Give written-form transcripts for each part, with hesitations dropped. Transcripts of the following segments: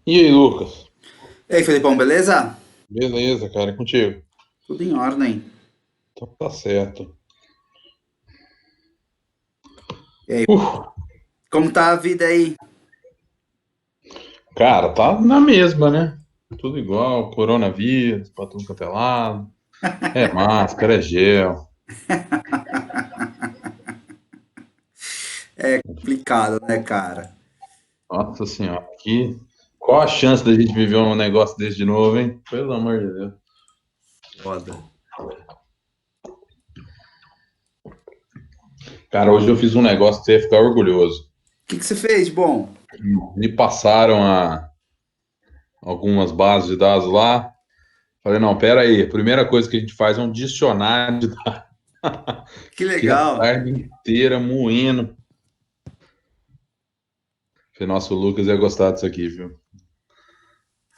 E aí, Lucas? E aí, Felipão, beleza? Beleza, cara, é contigo. Tudo em ordem. Então tá certo. E aí, Uf, como tá a vida aí? cara, tá na mesma, né? Tudo igual, coronavírus, pra tudo quanto é lado. É máscara, é gel. É complicado, né, cara? Nossa senhora, qual a chance da gente viver um negócio desse de novo, hein? Pelo amor de Deus. Foda. O Cara, hoje eu fiz um negócio que você ia ficar orgulhoso. que você fez de bom? Me passaram algumas bases de dados lá. Falei, não, pera aí. A primeira coisa que a gente faz é um dicionário de dados. Que Fiquei a legal. tarde inteira moendo. Falei, nossa, o Lucas ia gostar disso aqui, viu?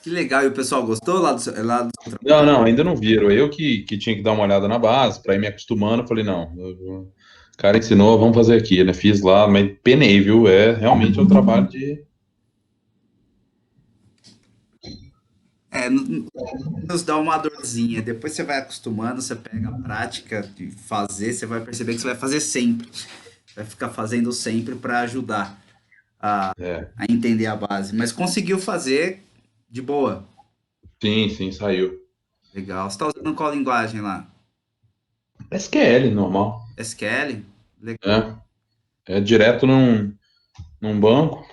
Que legal. E o pessoal gostou lá do seu Não, trabalho? não, ainda não viram. Eu que tinha que dar uma olhada na base para ir me acostumando. Eu falei, não, o cara ensinou, vamos fazer aqui, né? Fiz lá, mas penei, viu? Realmente é um trabalho de. Nos dá uma dorzinha. Depois você vai acostumando, você pega a prática de fazer, você vai perceber que você vai fazer sempre. Vai ficar fazendo sempre para ajudar É, a entender a base. Mas conseguiu fazer de boa. sim, sim, saiu. Legal. Você tá usando qual linguagem lá? SQL, normal. SQL? Legal. É, é direto num banco.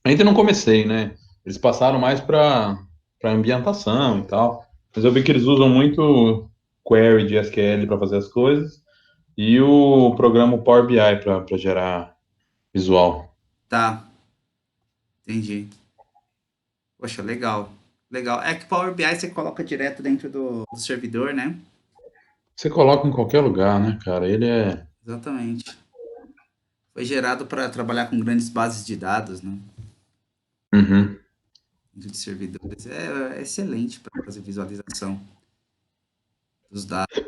Ainda não comecei, né? Eles passaram mais para ambientação e tal. Mas eu vi que eles usam muito query de SQL para fazer as coisas e o programa Power BI para gerar visual. Tá, entendi. Poxa, legal. Legal. É que Power BI você coloca direto dentro do servidor, né? Você coloca em qualquer lugar, né, cara? Ele é. Exatamente. Foi gerado para trabalhar com grandes bases de dados, né? Uhum. Dentro de servidores. É excelente para fazer visualização dos dados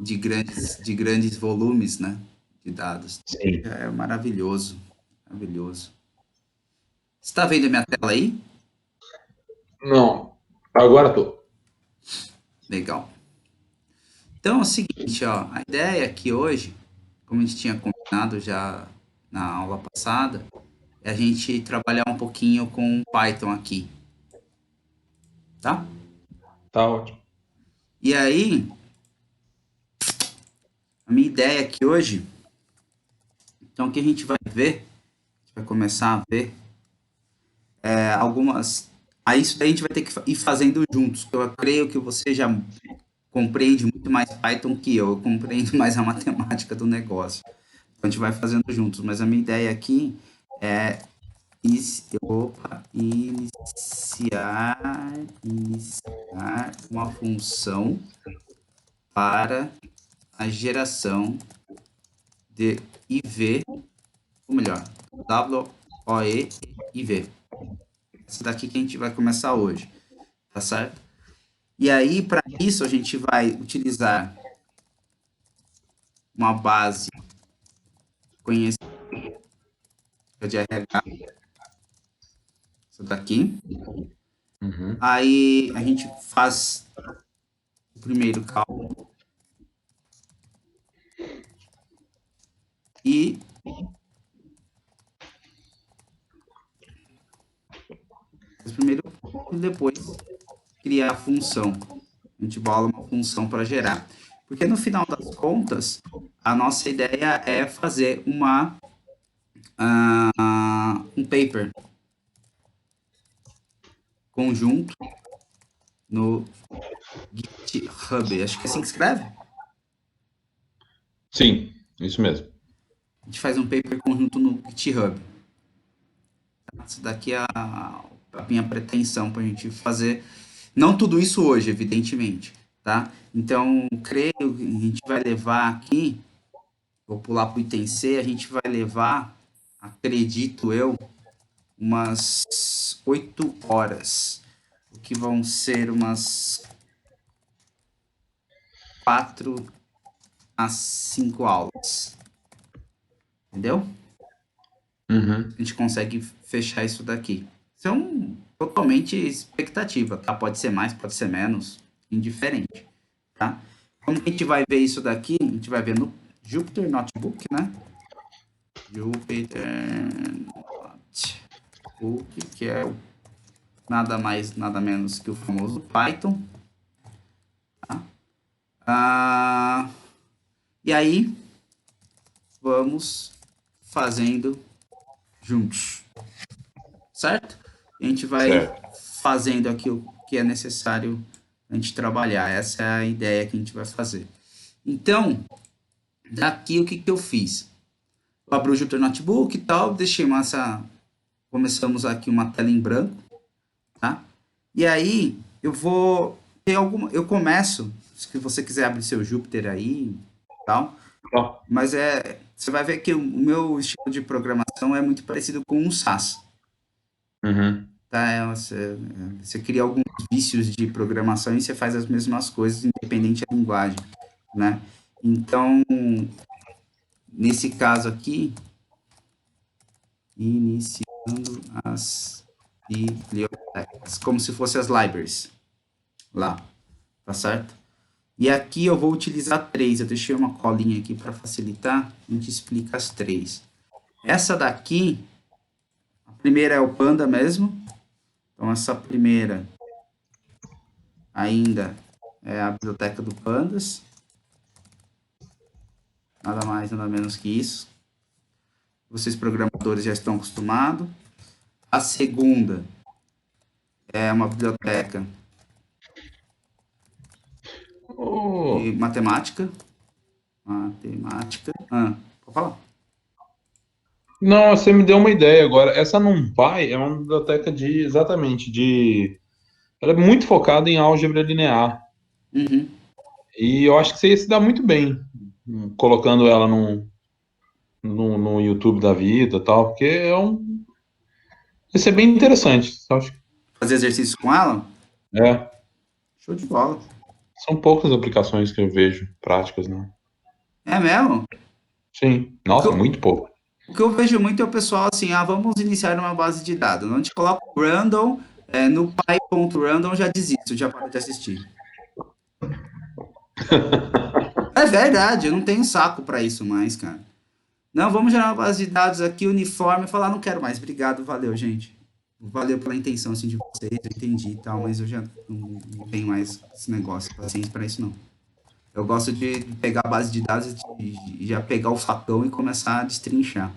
de grandes volumes, né? De dados. Sim. É maravilhoso. Maravilhoso. Você está vendo a minha tela aí? Não. Agora tô. Legal. Então é o seguinte, ó, a ideia aqui hoje, como a gente tinha combinado já na aula passada, é a gente trabalhar um pouquinho com Python aqui, tá? Tá ótimo. E aí, a minha ideia aqui hoje, então o que a gente vai ver, a gente vai começar a ver algumas. Aí isso daí a gente vai ter que ir fazendo juntos, que eu creio que você já compreende muito mais Python que eu compreendo mais a matemática do negócio. Então a gente vai fazendo juntos, mas a minha ideia aqui é iniciar uma função para a geração de IV, ou melhor, WOE e IV. Essa daqui que a gente vai começar hoje, tá certo? E aí, para isso, a gente vai utilizar uma base conhecida de RH, essa daqui. Uhum. Aí a gente faz o primeiro cálculo e faz o primeiro cálculo e depois criar a função. A gente bola uma função para gerar. Porque no final das contas, a nossa ideia é fazer um paper conjunto no GitHub. Acho que é assim que escreve. Sim, isso mesmo. A gente faz um paper conjunto no GitHub. Isso daqui é a minha pretensão para a gente fazer. Não tudo isso hoje, evidentemente, tá? Então, creio que a gente vai levar aqui, vou pular para o item C, a gente vai levar, acredito eu, umas 8 horas, o que vão ser umas 4 a 5 aulas, entendeu? Uhum. A gente consegue fechar isso daqui. são totalmente expectativa, tá? Pode ser mais, pode ser menos, indiferente, tá? Como que a gente vai ver isso daqui? A gente vai ver no Jupyter Notebook, né? Jupyter Notebook, que é nada mais, nada menos que o famoso Python. Tá? E aí, vamos fazendo juntos, certo? A gente vai Certo. fazendo aqui o que é necessário a gente trabalhar. Essa é a ideia que a gente vai fazer. Então, daqui o que, que eu fiz? Eu abri o Jupyter Notebook e tal, deixei essa. Começamos aqui uma tela em branco, tá? E aí eu vou ter alguma. Eu começo, se você quiser abrir seu Jupyter aí tal, Tá. mas você vai ver que o meu estilo de programação é muito parecido com um SAS. Uhum. Tá? Você cria alguns vícios de programação e você faz as mesmas coisas, independente da linguagem, né? Então, nesse caso aqui, iniciando as bibliotecas, como se fossem as libraries lá, tá certo? E aqui eu vou utilizar três. Eu deixei uma colinha aqui para facilitar. A gente explica as três. Essa daqui, a primeira é o Panda mesmo. Então, essa primeira ainda é a biblioteca do Pandas. Nada mais, nada menos que isso. Vocês programadores já estão acostumados. A segunda é uma biblioteca de Oh, matemática. Matemática. Pode falar. não, você me deu uma ideia agora. Essa NumPy é uma biblioteca exatamente, ela é muito focada em álgebra linear. Uhum. E eu acho que você ia se dar muito bem colocando ela no YouTube da vida e tal, porque ia ser bem interessante. Eu acho Fazer exercício com ela? é, Show de bola. são poucas aplicações que eu vejo práticas, né? É mesmo? Sim, O que nossa, eu, muito pouco. o que eu vejo muito é o pessoal assim, vamos iniciar uma base de dados. A gente coloca o random, no pi.random já desisto, já paro de assistir. É verdade, eu não tenho saco para isso mais, cara. Não, vamos gerar uma base de dados aqui, uniforme, falar, não quero mais, obrigado, valeu, gente. Valeu pela intenção assim, de vocês, eu entendi e tal, mas eu já não tenho mais esse negócio, paciência para isso não. Eu gosto de pegar a base de dados e já pegar o facão e começar a destrinchar.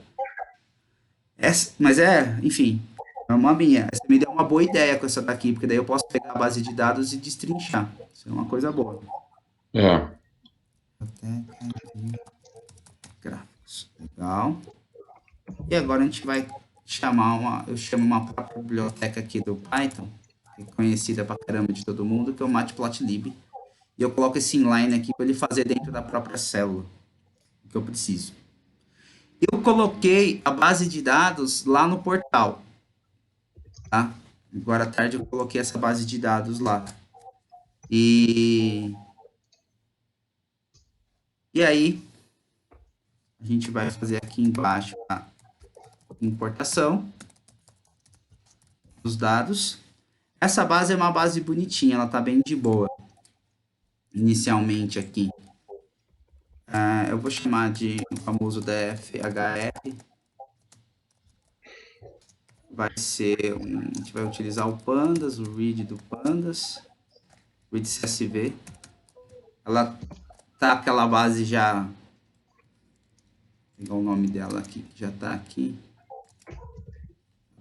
Mas enfim, é uma minha. Você me deu uma boa ideia com essa daqui, porque daí eu posso pegar a base de dados e destrinchar. Isso é uma coisa boa. É. Biblioteca de gráficos. Legal. E agora a gente vai eu chamo uma própria biblioteca aqui do Python, que é conhecida pra caramba de todo mundo, que é o Matplotlib. E eu coloco esse inline aqui para ele fazer dentro da própria célula, o que eu preciso. Eu coloquei a base de dados lá no portal, tá? Agora à tarde eu coloquei essa base de dados lá. E, e aí, a gente vai fazer aqui embaixo a importação dos dados. Essa base é uma base bonitinha, ela tá bem de boa, inicialmente aqui. Eu vou chamar de o famoso DFHR. Vai ser a gente vai utilizar o Pandas, o read do Pandas, read CSV. Ela tá aquela base já, vou pegar o nome dela aqui, que já tá aqui.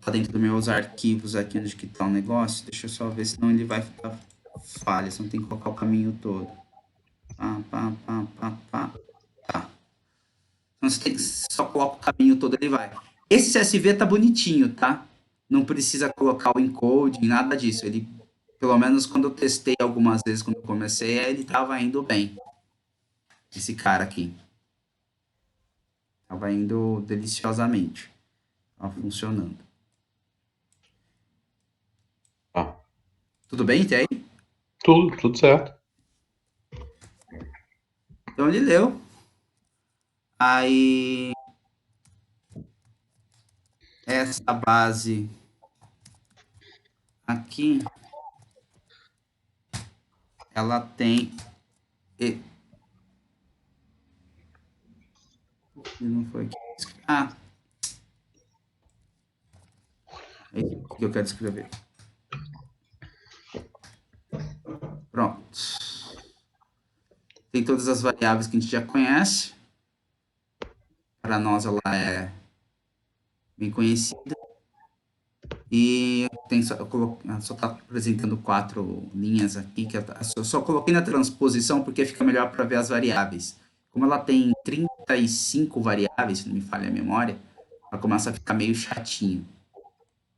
Tá dentro dos meus arquivos aqui onde que tá o negócio. Deixa eu só ver, senão ele vai ficar falha, senão tem que colocar o caminho todo. Pá, pá, pá, pá, pá. Tá. Então você só coloca o caminho todo, ele vai. Esse CSV tá bonitinho, tá? Não precisa colocar o encoding, nada disso. Ele, pelo menos quando eu testei algumas vezes quando eu comecei, ele tava indo bem. Esse cara aqui. Tava indo deliciosamente. Tava funcionando. Tá. Tudo bem até aí? Tudo certo. Então ele leu. Aí essa base aqui, ela tem... Não foi aqui. Ah, é isso que eu quero escrever. Pronto. Tem todas as variáveis que a gente já conhece. Para nós ela é bem conhecida. E tem só está apresentando 4 linhas aqui. Que eu só coloquei na transposição porque fica melhor para ver as variáveis. Como ela tem 35 variáveis, se não me falha a memória, ela começa a ficar meio chatinho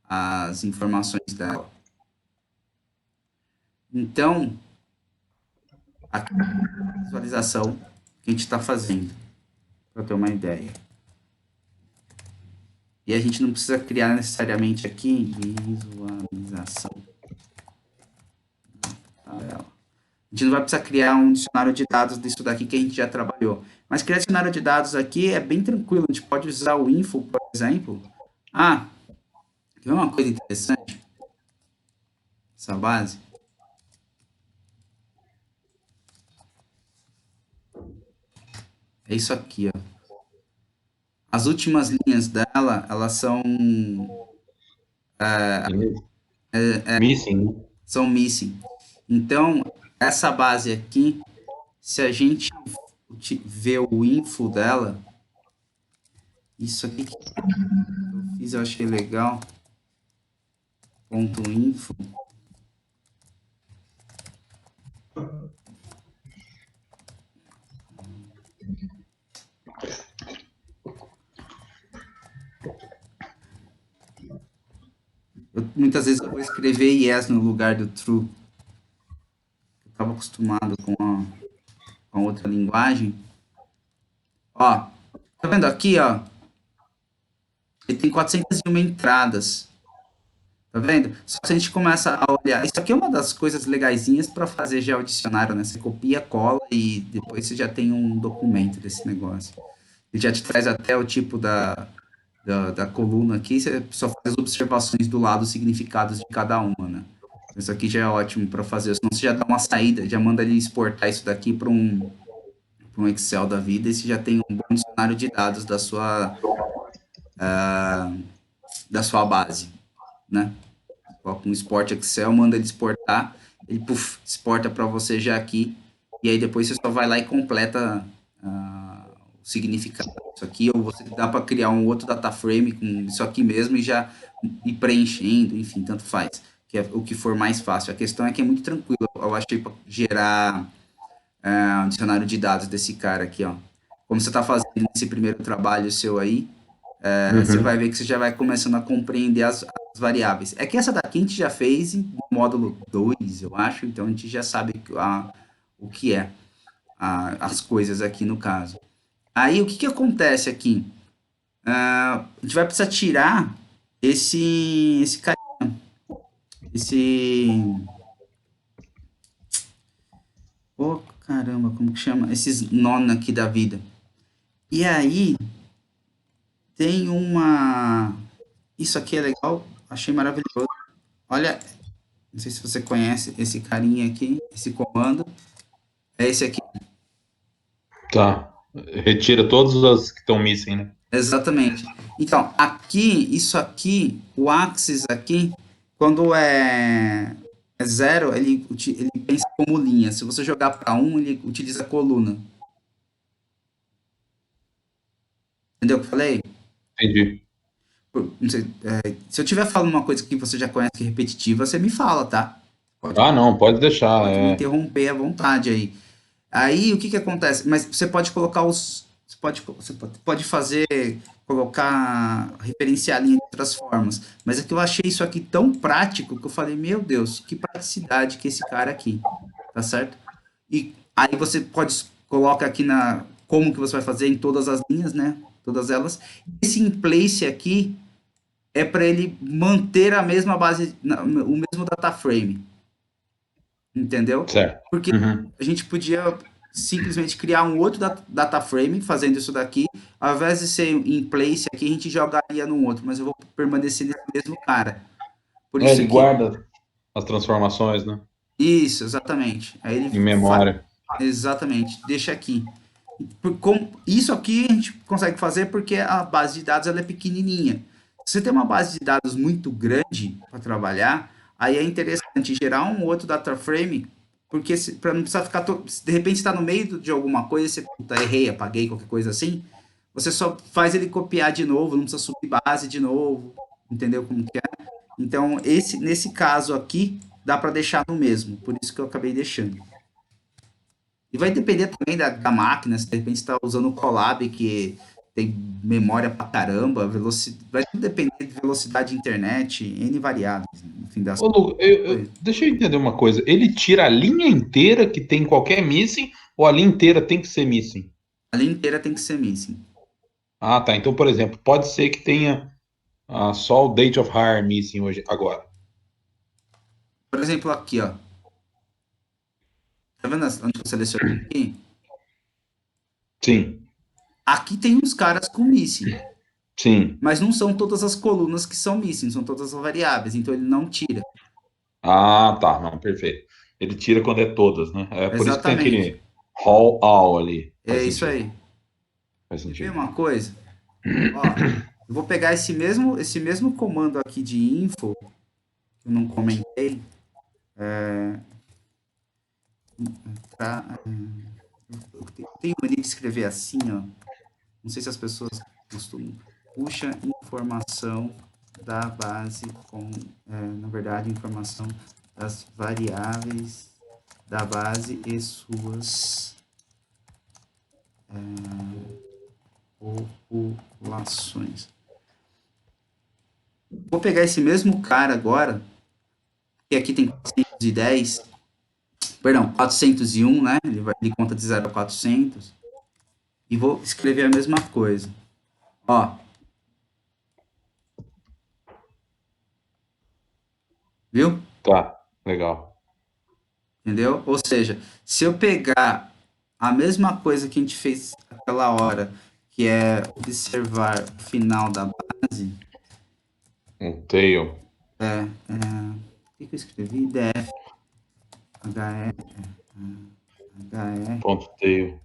as informações dela. Então, aqui é a visualização que a gente está fazendo, para ter uma ideia. E a gente não precisa criar necessariamente aqui visualização. A gente não vai precisar criar um dicionário de dados disso daqui que a gente já trabalhou. Mas criar dicionário de dados aqui é bem tranquilo. A gente pode usar o info, por exemplo. Ah, quer ver uma coisa interessante? Essa base. É isso aqui, ó. As últimas linhas dela, elas são Missing. são missing. Então, essa base aqui, se a gente ver o info dela, isso aqui que eu fiz, eu achei legal. Ponto info. Muitas vezes eu vou escrever yes no lugar do true. Eu estava acostumado com a outra linguagem. Ó, tá vendo aqui, ó? Ele tem 401 entradas. Tá vendo? Só que a gente começa a olhar. Isso aqui é uma das coisas legaisinhas para fazer já o dicionário, né? Você copia, cola e depois você já tem um documento desse negócio. Ele já te traz até o tipo da coluna aqui, você só faz as observações do lado, os significados de cada uma, né? Isso aqui já é ótimo para fazer, senão você já dá uma saída, já manda ele exportar isso daqui para um Excel da vida e você já tem um bom dicionário de dados da sua base, né? Coloca um export Excel, manda ele exportar, ele exporta para você já aqui, e aí depois você só vai lá e completa o significado disso aqui, ou você dá para criar um outro data frame com isso aqui mesmo e já ir preenchendo, enfim, tanto faz, que é o que for mais fácil. A questão é que é muito tranquilo, eu achei para gerar um dicionário de dados desse cara aqui, ó. Como você está fazendo esse primeiro trabalho seu aí, você vai ver que você já vai começando a compreender as variáveis. É que essa daqui a gente já fez no módulo 2, eu acho, então a gente já sabe o que é as coisas aqui no caso. Aí o que acontece aqui? A gente vai precisar tirar esse carinha, oh, caramba, como que chama? Esses nono aqui da vida. E aí tem isso aqui é legal, achei maravilhoso. Olha, não sei se você conhece esse carinha aqui, esse comando. É esse aqui. Tá. Retira todas as que estão missing, né? Exatamente. Então, aqui, isso aqui, o axis aqui, quando é zero, ele pensa como linha. Se você jogar para um, ele utiliza coluna. Entendeu o que eu falei? Entendi. Não sei, se eu estiver falando uma coisa que você já conhece que é repetitiva, você me fala, tá? Ah, não, pode deixar. Pode me interromper à vontade aí. Aí o que acontece? Mas você pode colocar você pode fazer, colocar, referenciar a linha de outras formas. Mas é que eu achei isso aqui tão prático que eu falei, meu Deus, que praticidade que esse cara aqui, tá certo? E aí você coloca aqui como que você vai fazer em todas as linhas, né? Todas elas. Esse in place aqui é para ele manter a mesma base, o mesmo data frame. Entendeu? Certo. Porque a gente podia simplesmente criar um outro data frame fazendo isso daqui, ao invés de ser em place aqui, a gente jogaria num outro, mas eu vou permanecer nesse mesmo cara. Por isso Ele que guarda. as transformações, né? Isso, exatamente. Aí ele Em memória. exatamente, deixa aqui. Isso aqui a gente consegue fazer porque a base de dados ela é pequenininha. Se você tem uma base de dados muito grande para trabalhar, aí é interessante gerar um outro data frame, porque para não precisar ficar. Se de repente está no meio de alguma coisa, você puta, errei, apaguei, qualquer coisa assim, você só faz ele copiar de novo, não precisa subir base de novo, entendeu como que é? Então, nesse caso aqui, dá para deixar no mesmo, por isso que eu acabei deixando. E vai depender também da máquina, se de repente você está usando o Colab, que tem memória pra caramba, vai tudo depender de velocidade de internet, N variáveis, no fim das Ô, Lu, coisas. deixa eu entender uma coisa. Ele tira a linha inteira que tem qualquer missing ou a linha inteira tem que ser missing? A linha inteira tem que ser missing. Ah, tá. Então, por exemplo, pode ser que tenha só o date of hire missing hoje, agora. Por exemplo, aqui, ó. Tá vendo onde eu selecionei aqui? Sim, Aqui tem uns caras com missing, sim. mas não são todas as colunas que são missing, são todas as variáveis, então ele não tira. Ah, tá. Não, perfeito. Ele tira quando é todas, né? É por isso que tem Exatamente. aquele haul all ali. É Faz isso sentido. aí. Faz Quer ver sentido. uma coisa? Ó, eu vou pegar esse mesmo comando aqui de info, que eu não comentei, pra, eu tenho mania de escrever assim, ó. Não sei se as pessoas costumam. Puxa informação da base com, na verdade, informação das variáveis da base e suas populações. Vou pegar esse mesmo cara agora, que aqui tem 410, perdão, 401, né? Ele conta de 0 a 400. E vou escrever a mesma coisa. Ó, viu? Tá, legal. Entendeu? Ou seja, se eu pegar a mesma coisa que a gente fez aquela hora, que é observar o final da base, Um tail. o que eu escrevi? DF, HE, HE, Ponto tail.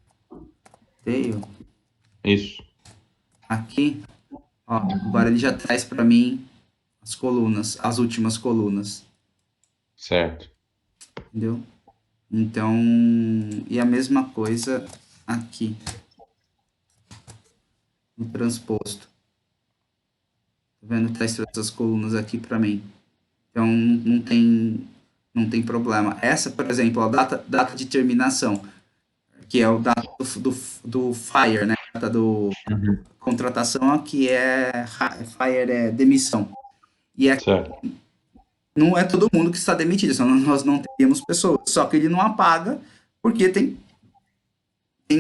tail, Isso. aqui, ó, agora ele já traz para mim as colunas, as últimas colunas, Certo. entendeu? Então, e a mesma coisa aqui, no transposto. Tá vendo? Traz todas as colunas aqui para mim. Então, não tem problema. Essa, por exemplo, a data de terminação, que é o data do FIRE, né? Data do Uhum. contratação, aqui FIRE é demissão. E aqui Certo. não é todo mundo que está demitido, senão nós não teríamos pessoas. Só que ele não apaga, porque tem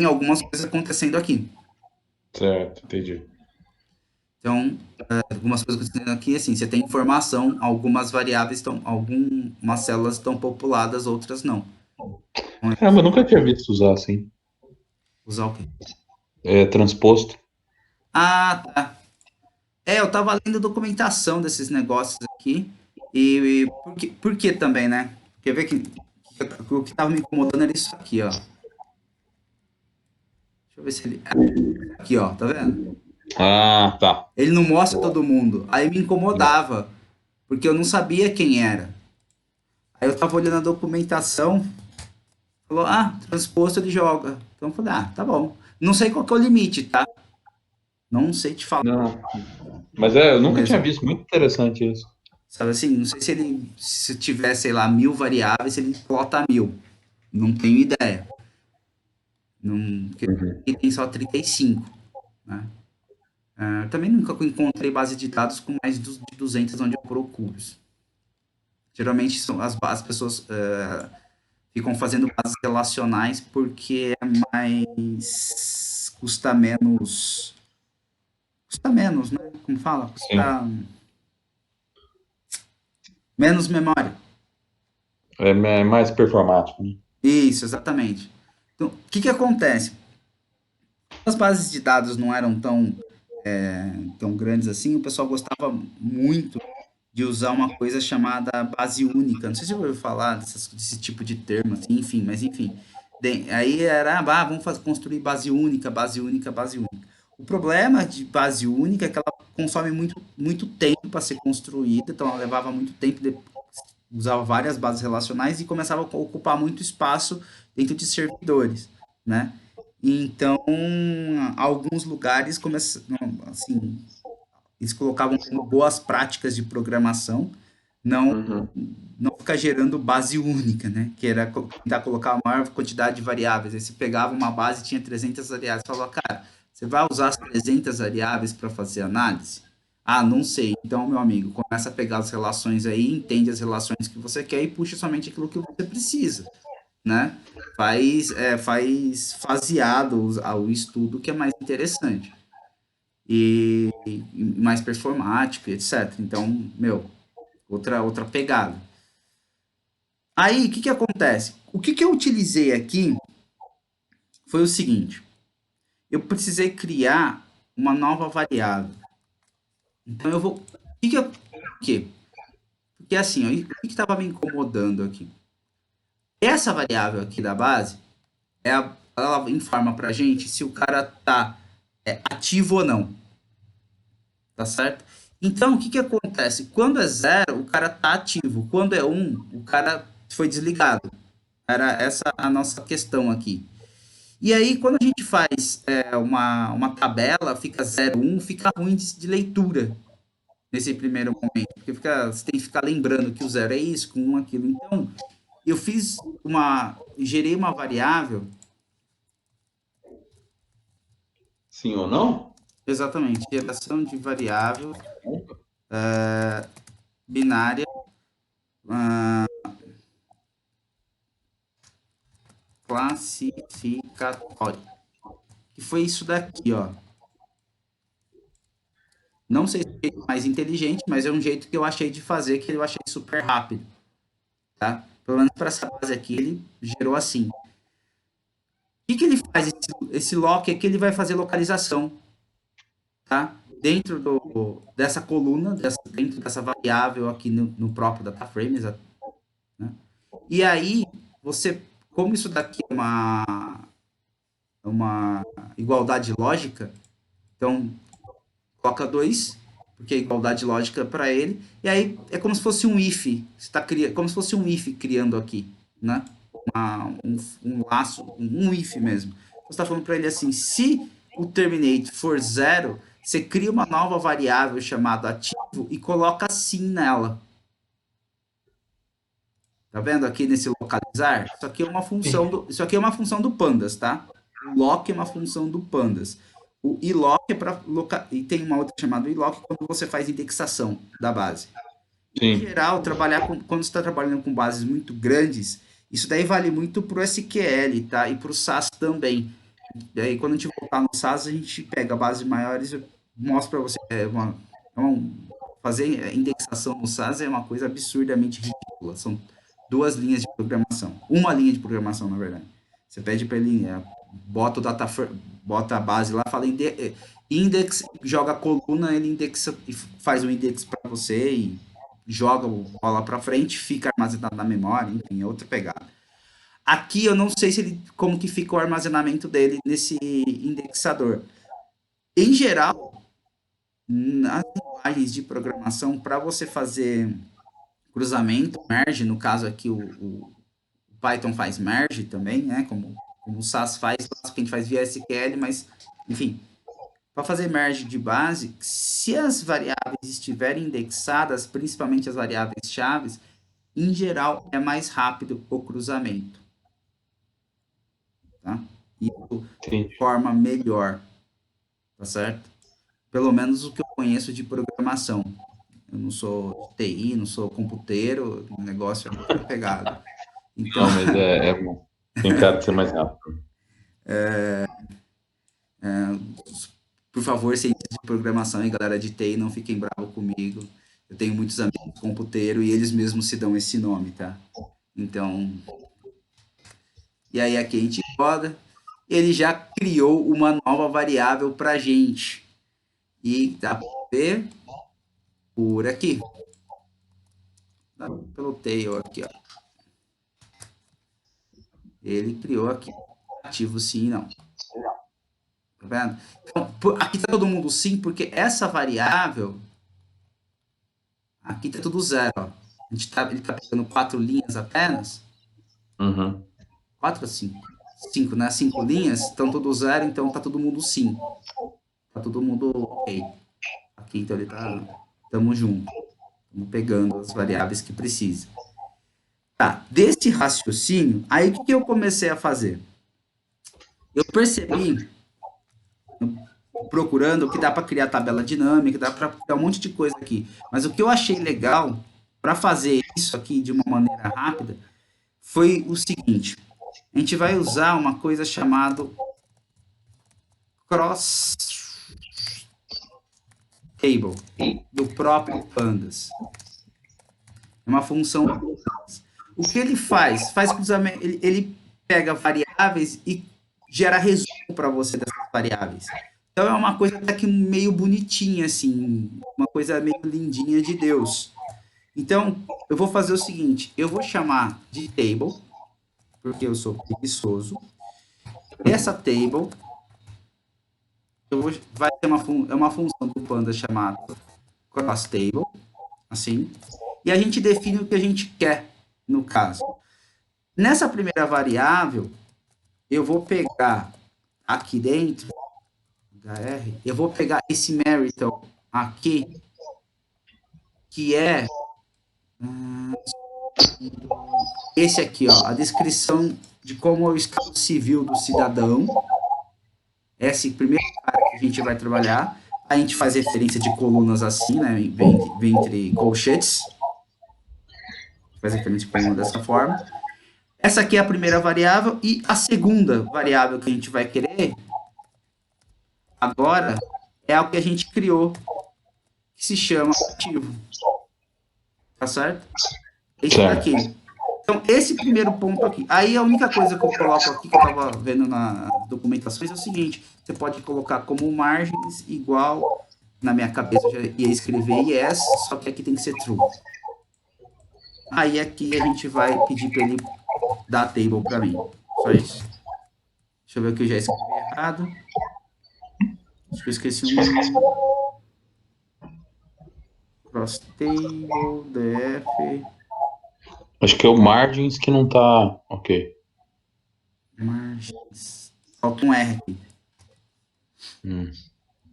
algumas coisas acontecendo aqui. Certo, entendi. Então, algumas coisas acontecendo aqui, assim, você tem informação, algumas variáveis estão, algumas células estão populadas, outras não. Então, Caramba, eu nunca tinha visto usar assim. usar o quê? É transposto. Ah, tá. Eu tava lendo documentação desses negócios aqui. E por que também, né? Quer ver que o que tava me incomodando era isso aqui, ó. Deixa eu ver se ele. Aqui, ó, tá vendo? Ah, tá. Ele não mostra Boa. todo mundo. Aí me incomodava, porque eu não sabia quem era. Aí eu tava olhando a documentação, falou, transposto ele joga. Então eu falei, tá bom. Não sei qual que é o limite, tá? Não sei te falar Não. Mas eu nunca tinha mesmo. visto. Muito interessante isso. Sabe assim, não sei se tiver, sei lá, 1.000 variáveis, se ele plota 1.000. Não tenho ideia. Não, porque Uhum. aqui tem só 35, né? Também nunca encontrei base de dados com mais de 200 onde eu procuro. Geralmente as pessoas ficam fazendo bases relacionais porque é mais. Custa menos, né? Como fala? Sim. Custa menos memória. É mais performático, né? Isso, exatamente. Então, o que acontece? As bases de dados não eram tão grandes assim, o pessoal gostava muito. de usar uma coisa chamada base única. Não sei se você ouviu falar desse tipo de termo, assim, enfim, mas enfim. Aí era, vamos construir base única, base única, base única. O problema de base única é que ela consome muito, muito tempo para ser construída, então ela levava muito tempo, usava várias bases relacionais e começava a ocupar muito espaço dentro de servidores, né? Então, alguns lugares assim, eles colocavam como boas práticas de programação, não Uhum. não ficar gerando base única, né? Que era tentar colocar a maior quantidade de variáveis. Aí você pegava uma base e tinha 300 variáveis, falava, cara, você vai usar as 300 variáveis para fazer análise? Ah, não sei. Então, meu amigo, começa a pegar as relações aí, entende as relações que você quer e puxa somente aquilo que você precisa, né? Faz faseado o estudo que é mais interessante e mais performático, etc. Então, meu, outra pegada. Aí, o que que acontece? O que que eu utilizei aqui foi o seguinte: eu precisei criar uma nova variável. Então, eu vou. Por quê? Porque assim, ó, o que estava me incomodando aqui? Essa variável aqui da base, ela informa pra gente se o cara tá ativo ou não, tá certo? Então, o que que acontece? Quando é zero, o cara tá ativo. Quando é um, o cara foi desligado. Era essa a nossa questão aqui. E aí, quando a gente faz uma tabela, fica 0, 1, fica ruim de leitura nesse primeiro momento, porque você tem que ficar lembrando que o zero é isso, com um aquilo. Então, eu gerei uma variável, Sim ou não? exatamente, geração de variável binária classificatória, que foi isso daqui, ó. Não sei se é o jeito mais inteligente, mas é um jeito que eu achei de fazer, que eu achei super rápido, tá? Pelo menos para essa base aqui, ele gerou assim. O que ele faz, esse lock aqui, ele vai fazer localização, tá? Dentro dessa coluna, dentro dessa variável aqui no próprio data frame, né? E aí, como isso daqui é uma igualdade lógica, então coloca 2, porque é igualdade lógica para ele, e aí é como se fosse um if, como se fosse um if criando aqui, né? Um laço, um if mesmo. Você está falando para ele assim, se o terminate for zero, você cria uma nova variável chamada ativo e coloca sim nela. Tá vendo aqui nesse localizar? Isso aqui é uma função do pandas, tá? O lock é uma função do pandas. O iloc é para e tem uma outra chamada iloc quando você faz indexação da base. Em Sim. geral, quando você está trabalhando com bases muito grandes, isso daí vale muito para o SQL, tá? E para o SAS também. Daí, quando a gente voltar no SAS, a gente pega bases maiores e mostra para você. Fazer indexação no SAS é uma coisa absurdamente ridícula. São 2 linhas de programação. Uma linha de programação, na verdade. Você pede para ele, bota a base lá, fala index, joga a coluna, ele indexa e faz um index para você e joga o bola para frente, fica armazenado na memória, enfim, é outra pegada. Aqui eu não sei como que fica o armazenamento dele nesse indexador. Em geral, nas linguagens de programação, para você fazer cruzamento, merge, no caso aqui o Python faz merge também, né? Como o SAS faz, que a gente faz via SQL, mas, enfim, para fazer merge de base, se as variáveis estiverem indexadas, principalmente as variáveis chaves, em geral é mais rápido o cruzamento, tá? Isso Entendi. forma melhor, tá certo? Pelo menos o que eu conheço de programação. Eu não sou TI, não sou computeiro, o negócio é outra pegada. Então, Não, mas é bom. Tem cara de ser mais rápido. por favor, cientistas de programação e galera de TI, não fiquem bravos comigo. Eu tenho muitos amigos computeiro e eles mesmos se dão esse nome, tá? Então, e aí aqui a gente roda, ele já criou uma nova variável pra gente. E dá pra ver por aqui. pelo tail aqui, ó. Ele criou aqui. Ativo sim e não. Tá vendo? Então, aqui tá todo mundo sim, porque essa variável, aqui tá tudo zero, ó. Ele tá pegando 4 linhas apenas. Uhum. 4 ou 5? 5, né? 5 linhas, estão tudo zero, então tá todo mundo sim. Tá todo mundo ok. Aqui, então ele tá... Tamo junto. Estamos pegando as variáveis que precisa. Tá, desse raciocínio, aí o que eu comecei a fazer? Eu percebi, procurando, que dá para criar tabela dinâmica, dá para criar um monte de coisa aqui. Mas o que eu achei legal para fazer isso aqui de uma maneira rápida foi o seguinte: a gente vai usar uma coisa chamada cross table do próprio Pandas. É uma função. O que ele faz? Faz cruzamento. Ele pega variáveis e gera resumo para você dessas variáveis. Então é uma coisa até que meio bonitinha, assim, uma coisa meio lindinha de Deus. Então, eu vou fazer o seguinte: eu vou chamar de table, porque eu sou preguiçoso. Essa table vai ter uma função do Panda chamada cross table, assim, e a gente define o que a gente quer, no caso. Nessa primeira variável, eu vou pegar aqui dentro, HR, eu vou pegar esse marital aqui, que é esse aqui, ó, a descrição de como é o estado civil do cidadão. Esse primeiro cara que a gente vai trabalhar. A gente faz referência de colunas assim, né? Vem entre colchetes. Faz referência de coluna dessa forma. Essa aqui é a primeira variável. E a segunda variável que a gente vai querer agora é o que a gente criou, que se chama ativo. Tá certo? Esse daqui. Então, esse primeiro ponto aqui. Aí a única coisa que eu coloco aqui, que eu estava vendo nas documentações, é o seguinte: você pode colocar como margens igual, na minha cabeça eu já ia escrever yes, só que aqui tem que ser true. Aí aqui a gente vai pedir para ele dar a table para mim. Só isso. Deixa eu ver o que eu já escrevi errado. Acho que eu esqueci um. Cross table, df. Acho que é o margins que não tá ok. Margens. Falta um R aqui.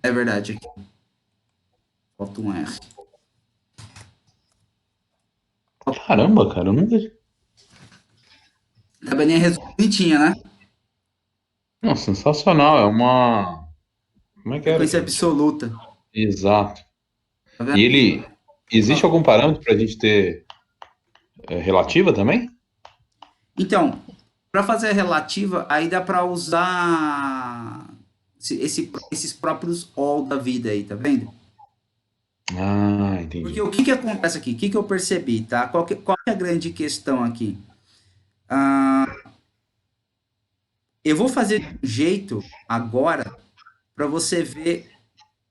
É verdade aqui. Falta um R. Caramba, cara, eu nunca. Tabelinha bonitinha, né? Não, sensacional. É uma. Como é que era? Frequência absoluta. Exato. Tá vendo? E ele. Existe algum parâmetro para a gente ter relativa também? Então, para fazer a relativa, aí dá para usar esses próprios all da vida aí, tá vendo? Ah, entendi. Porque o que acontece aqui? O que eu percebi, tá? Qual que é a grande questão aqui? Eu vou fazer de um jeito agora para você ver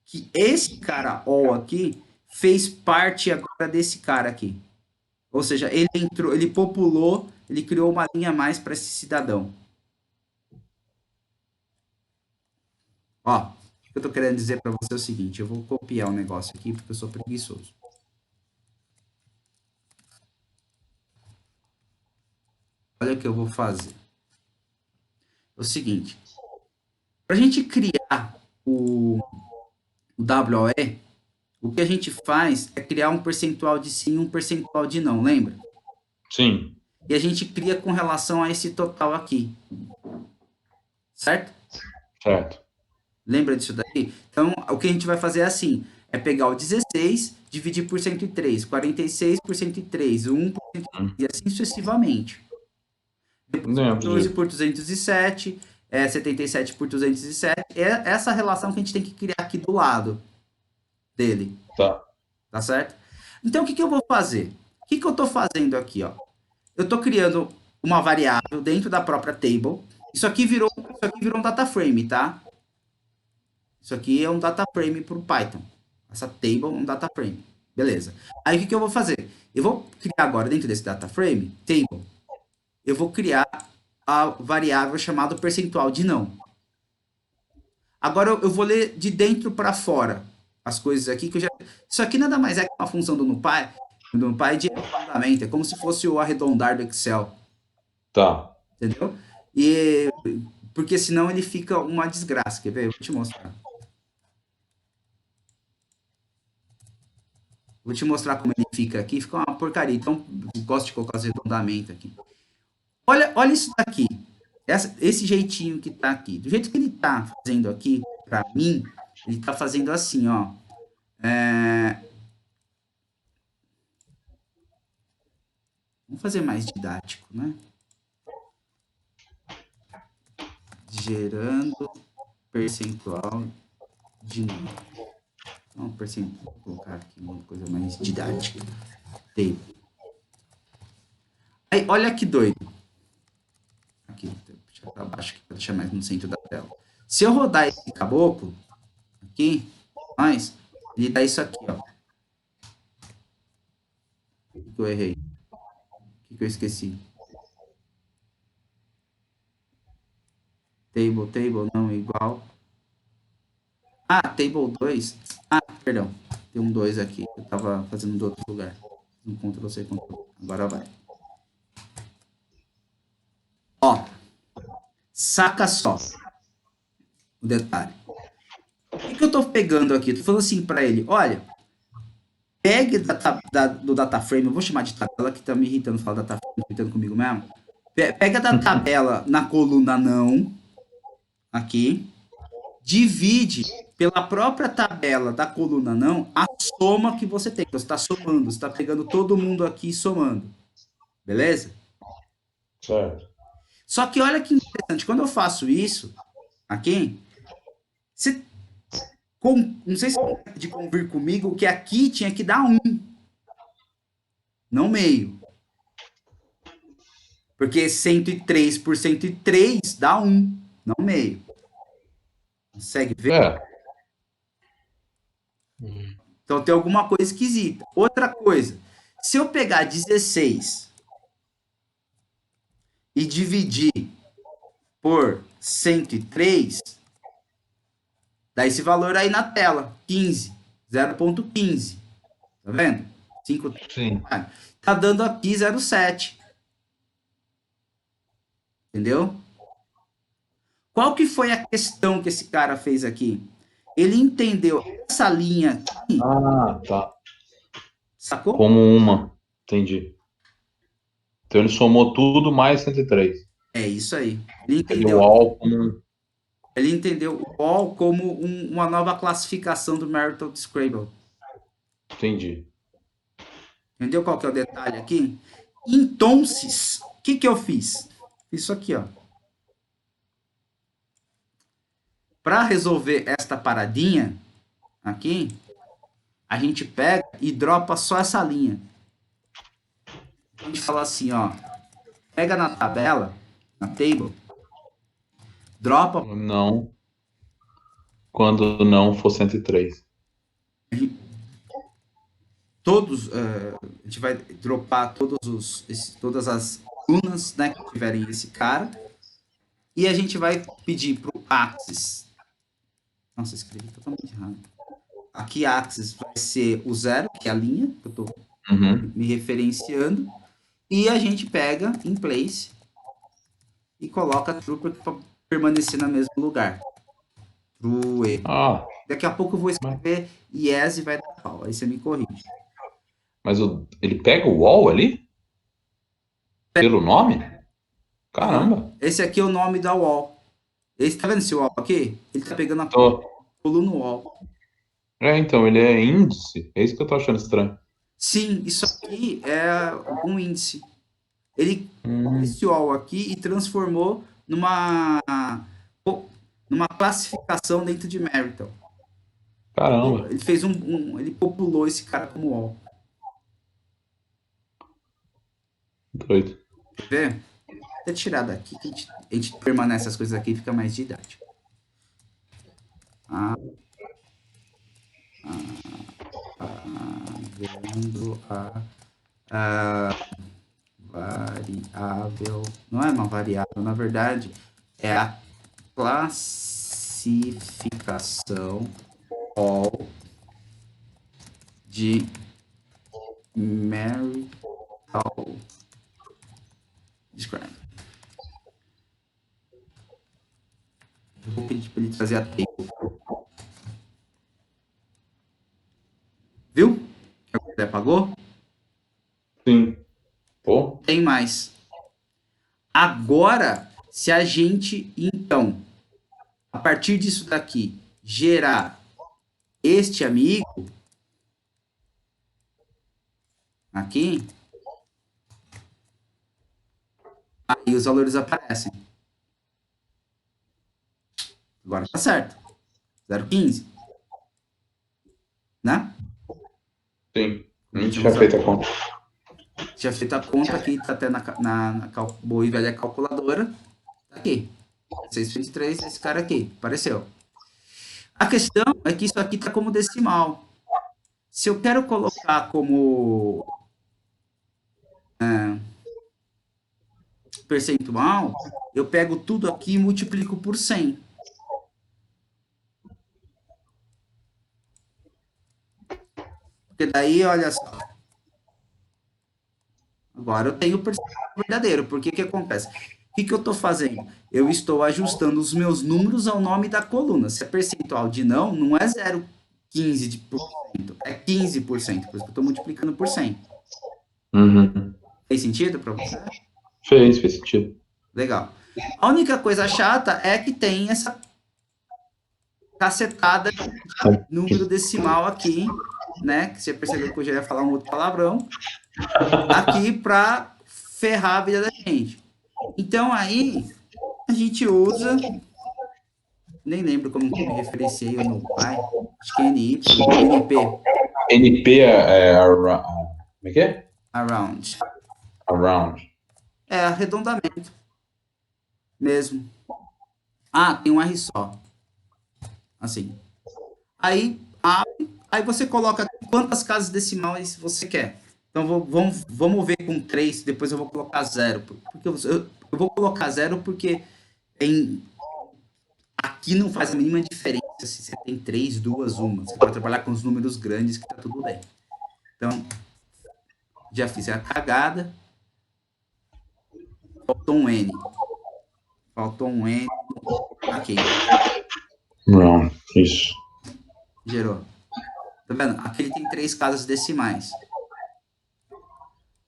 que esse cara all aqui fez parte agora desse cara aqui. Ou seja, ele entrou, ele populou, ele criou uma linha a mais para esse cidadão. Ó, o que eu tô querendo dizer para você é o seguinte: eu vou copiar um negócio aqui porque eu sou preguiçoso. Olha o que eu vou fazer. É o seguinte: para a gente criar o WOE, o que a gente faz é criar um percentual de sim e um percentual de não, lembra? Sim. E a gente cria com relação a esse total aqui. Certo? Certo. Lembra disso daí? Então, o que a gente vai fazer é assim: é pegar o 16, dividir por 103, 46 por 103, 1 por 103, e assim sucessivamente. Depois, Lembro 14 disso. por 207, 77 por 207. É essa relação que a gente tem que criar aqui do lado dele. Tá. Tá certo? Então, o que eu vou fazer? O que eu estou fazendo aqui? Ó? Eu estou criando uma variável dentro da própria table. Isso aqui virou um data frame, tá? Isso aqui é um data frame para o Python. Essa table é um data frame. Beleza. Aí o que que eu vou fazer? Eu vou criar agora dentro desse data frame, table, eu vou criar a variável chamada percentual de não. Agora eu vou ler de dentro para fora as coisas aqui que eu já. Isso aqui nada mais é que uma função do NumPy de arredondamento, é como se fosse o arredondar do Excel, Tá. entendeu? E porque senão ele fica uma desgraça, quer ver? Eu vou te mostrar. Vou te mostrar como ele fica aqui, fica uma porcaria. Então, eu gosto de colocar os arredondamentos aqui. Olha isso daqui. Esse jeitinho que tá aqui. Do jeito que ele tá fazendo aqui, para mim, ele tá fazendo assim, ó. Vamos fazer mais didático, né? Gerando percentual de número. Então, percentual, vou colocar aqui uma coisa mais didática. Table. Aí, olha que doido. Aqui, deixa para baixo aqui para deixar mais no centro da tela. Se eu rodar esse caboclo aqui, mais, ele dá isso aqui, ó. O que eu errei? O que eu esqueci? Table, não, igual. Ah, table 2. Ah, perdão. Tem um 2 aqui. Eu tava fazendo do outro lugar. Um Ctrl C, Ctrl. Agora vai. Ó. Saca só o detalhe. O que eu tô pegando aqui? Tô falando assim para ele, olha, pegue do data frame, eu vou chamar de tabela que tá me irritando falar data frame, irritando comigo mesmo. Pega da tabela na coluna não, aqui, divide pela própria tabela da coluna não a soma que você tem. Você está somando, você está pegando todo mundo aqui e somando. Beleza? Certo. Só que olha que interessante, quando eu faço isso aqui, você não sei se de convir comigo que aqui tinha que dar 1, não meio. Porque 103 por 103 dá 1, não meio. Consegue ver? É. Então tem alguma coisa esquisita. Outra coisa, se eu pegar 16 e dividir por 103, dá esse valor aí na tela, 15, 0,15. Tá vendo? 5, Sim. tá dando aqui 0,7. Entendeu? Qual que foi a questão que esse cara fez aqui? Ele entendeu essa linha aqui, Ah, tá. sacou? Como uma. Entendi. Então ele somou tudo mais 103. É isso aí. Ele Ele entendeu, o all como. ele entendeu o all como uma nova classificação do Marital Scrabble. Entendi. Entendeu qual que é o detalhe aqui? Então, o que que eu fiz? Fiz isso aqui, ó. Para resolver esta paradinha aqui, a gente pega e dropa só essa linha. A gente fala assim, ó. Pega na tabela, na table, dropa Não. Quando não for 103. todos, a gente vai dropar todas as colunas, né, que tiverem esse cara, e a gente vai pedir para o Axis. Nossa, escrevi totalmente errado. Aqui Axis vai ser o 0, que é a linha que eu estou Uhum. me referenciando, e a gente pega em place e coloca true para permanecer no mesmo lugar. True. Ah, Daqui a pouco eu vou escrever yes e vai dar pau. Aí você me corrige. mas ele pega o wall ali? Pelo nome? Uhum. Caramba. Esse aqui é o nome da wall. Esse, tá vendo esse wall aqui? Ele tá pegando a Tô. coluna wall. É, então, ele é índice. É isso que eu tô achando estranho. Sim, isso aqui é um índice. Ele pegou Hum, esse wall aqui e transformou numa classificação dentro de Marital. caramba. Ele fez ele populou esse cara como wall. Doido. Quer ver? Vou tirar daqui que a gente permanece as coisas aqui e fica mais didático. Ah, vendo a variável, não é uma variável, na verdade, é a classificação all de marital describe. Eu vou pedir para ele trazer a table. Viu? Você apagou? Sim. Pô. Tem mais. Agora, se a gente, então, a partir disso daqui, gerar este amigo aqui, aí os valores aparecem. Agora tá certo. 0,15. Né? Sim. A gente Deixa eu tinha usar. feito a conta. Tinha feito a conta aqui, tá até na boa e velha calculadora. Tá aqui. 623, esse cara aqui. Apareceu. A questão é que isso aqui tá como decimal. Se eu quero colocar como percentual, eu pego tudo aqui e multiplico por 100. Porque daí, olha só. Agora eu tenho o percentual verdadeiro. Porque o que acontece? O que eu estou fazendo? Eu estou ajustando os meus números ao nome da coluna. Se é percentual de não, não é 0,15%, é 15%. Por isso que eu estou multiplicando por 100. Uhum. Fez sentido para você? Fez sentido. Legal. A única coisa chata é que tem essa cacetada de número decimal aqui, né? Que você percebeu que eu já ia falar um outro palavrão. Aqui para ferrar a vida da gente. Então aí a gente usa, nem lembro como que me referenciei eu no pai, acho que é NY, NP, NP como é que é? around. Around. É arredondamento mesmo. Ah, tem um R só. Assim. Aí você coloca quantas casas decimais você quer. Então vamos ver com 3, depois eu vou colocar 0. Porque eu vou colocar 0 porque aqui não faz a mínima diferença se você tem 3, 2, 1. Você pode trabalhar com os números grandes que tá tudo bem. Então, já fiz a cagada. Faltou um N. Aqui. Não, isso. Gerou. Tá vendo? Aqui ele tem 3 casas decimais.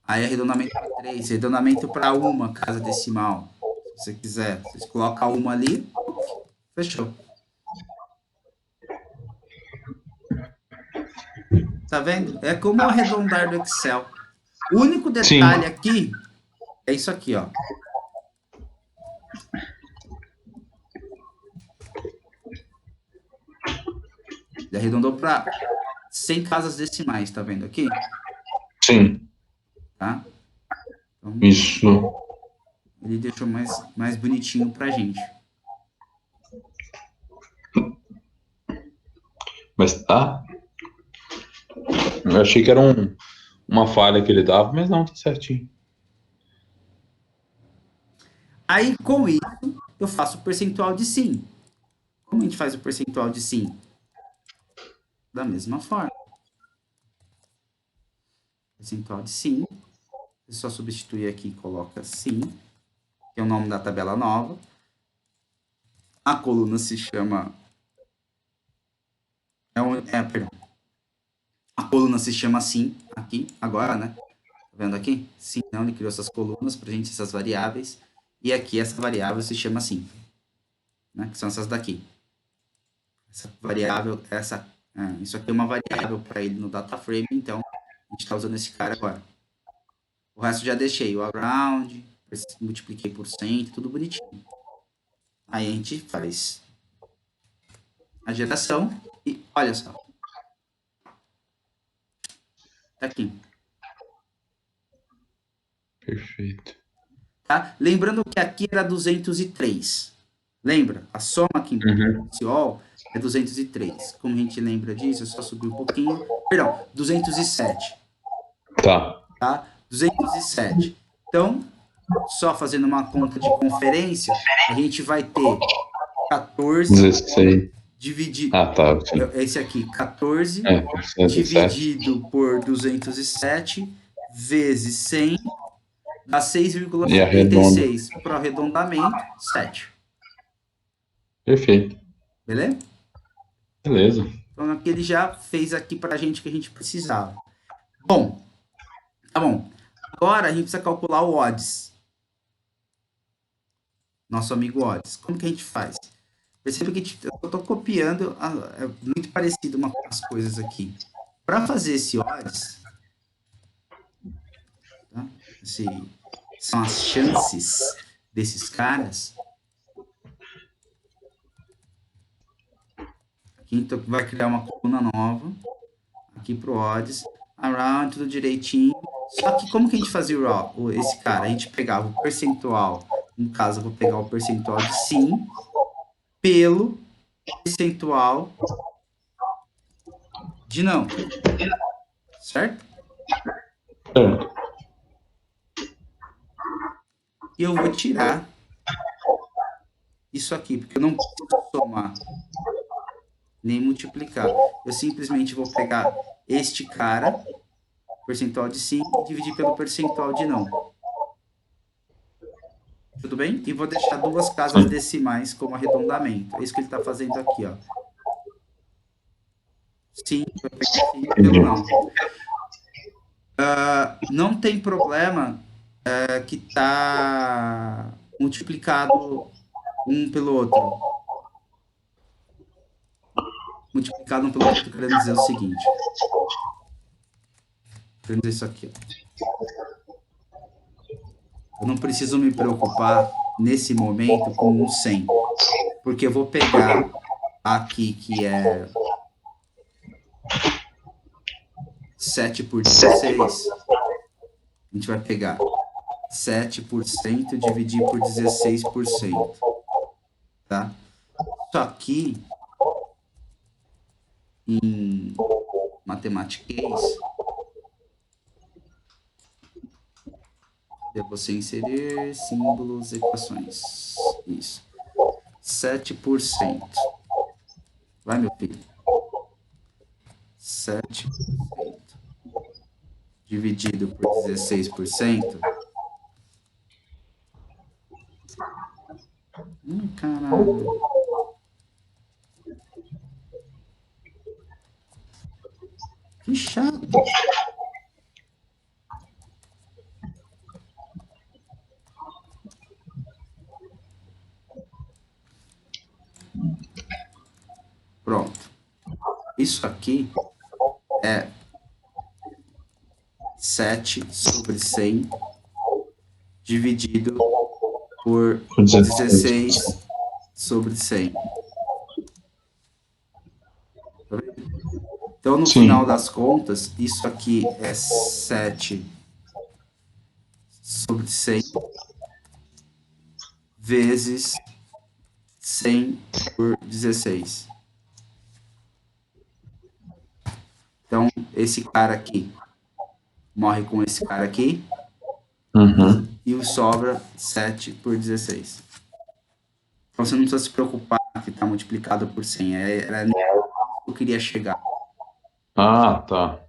Aí arredondamento para 3, arredondamento para uma casa decimal. Se você quiser, você coloca uma ali, fechou. Tá vendo? É como arredondar do Excel. O único detalhe Sim. aqui é isso aqui, ó. Ele arredondou para 100 casas decimais, tá vendo aqui? Sim. Tá? Então, Isso. ele deixou mais bonitinho pra gente. Mas tá. Eu achei que era uma falha que ele dava, mas não, tá certinho. Aí, com isso, eu faço o percentual de sim. Como a gente faz o percentual de sim? Da mesma forma. Percentual de sim. Você só substitui aqui e coloca sim, que é o nome da tabela nova. A coluna se chama... perdão. A coluna se chama sim, aqui, agora, né? Tá vendo aqui? Sim, não, ele criou essas colunas pra gente, essas variáveis. E aqui essa variável se chama sim, né? Que são essas daqui. Essa variável, isso aqui é uma variável para ele no data frame, então a gente está usando esse cara agora. O resto já deixei, o around, multipliquei por 100, tudo bonitinho. Aí a gente faz a geração e olha só. Tá aqui. Perfeito. Tá? Lembrando que aqui era 203. Lembra? A soma aqui Uhum. esse all é 203. Como a gente lembra disso, é só subir um pouquinho. Perdão, 207, Tá. tá? 207. Então, só fazendo uma conta de conferência, a gente vai ter 14 16. dividido. Ah, tá. Sim. Esse aqui, 14 É, 107. dividido por 207 vezes 100 dá E arredonda. 6,76. Para o arredondamento, 7. Perfeito. Beleza? Beleza. Então aqui ele já fez aqui para a gente o que a gente precisava. Bom, tá bom. Agora a gente precisa calcular o odds. Nosso amigo odds. Como que a gente faz? Perceba que eu estou copiando, é muito parecido as coisas aqui. Para fazer esse odds, tá? São as chances desses caras. Aqui então vai criar uma coluna nova aqui pro odds, around, tudo direitinho. Só que como que a gente fazia esse cara? A gente pegava o percentual, no caso eu vou pegar o percentual de sim, pelo percentual de não. Certo? Certo. E eu vou tirar isso aqui, porque eu não preciso somar nem multiplicar. Eu simplesmente vou pegar este cara, percentual de sim, e dividir pelo percentual de não. Tudo bem? E vou deixar duas casas decimais como arredondamento. É isso que ele está fazendo aqui, ó. Sim, vai pegar sim pelo não. Não tem problema que está multiplicado um pelo outro. Multiplicado um pelo outro, estou querendo dizer o seguinte. Querendo dizer isso aqui, ó. Eu não preciso me preocupar nesse momento com um 100, porque eu vou pegar aqui que é 7 por 16, a gente vai pegar 7% dividir por 16%, tá? Isso aqui, em Mathematics, é você inserir símbolos, equações. Isso. 7%. Vai, meu filho. 7% dividido por 16%. Caralho. Que chato. Pronto. Isso aqui é 7 sobre 100 dividido por 16 sobre 100. Então, no final das contas, isso aqui é 7 sobre 100 vezes 100 por 16. Então, esse cara aqui morre com esse cara aqui. Uhum. E sobra 7 por 16. Então, você não precisa se preocupar que está multiplicado por 100. Era nisso que eu queria chegar. Ah, tá.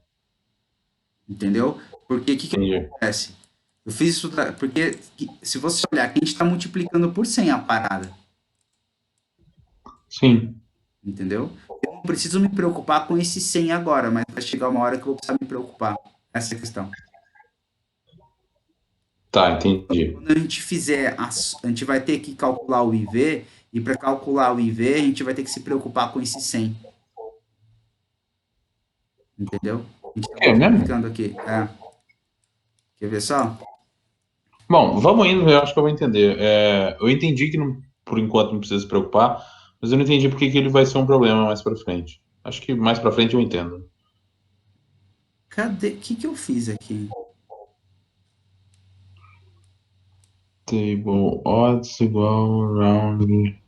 Entendeu? Porque o que acontece? Eu fiz isso porque se você olhar aqui, a gente está multiplicando por 100 a parada. Sim. Entendeu? Eu não preciso me preocupar com esse 100 agora, mas vai chegar uma hora que eu vou precisar me preocupar. Essa é a questão. Tá, entendi. Quando a gente fizer, a gente vai ter que calcular o IV, e para calcular o IV, a gente vai ter que se preocupar com esse 100. Entendeu? A gente está multiplicando aqui. Quer ver só? Bom, vamos indo, eu acho que eu vou entender. Eu entendi que não, por enquanto não precisa se preocupar, mas eu não entendi por que ele vai ser um problema mais pra frente. Acho que mais pra frente eu entendo. Cadê? O que eu fiz aqui? Table odds igual round.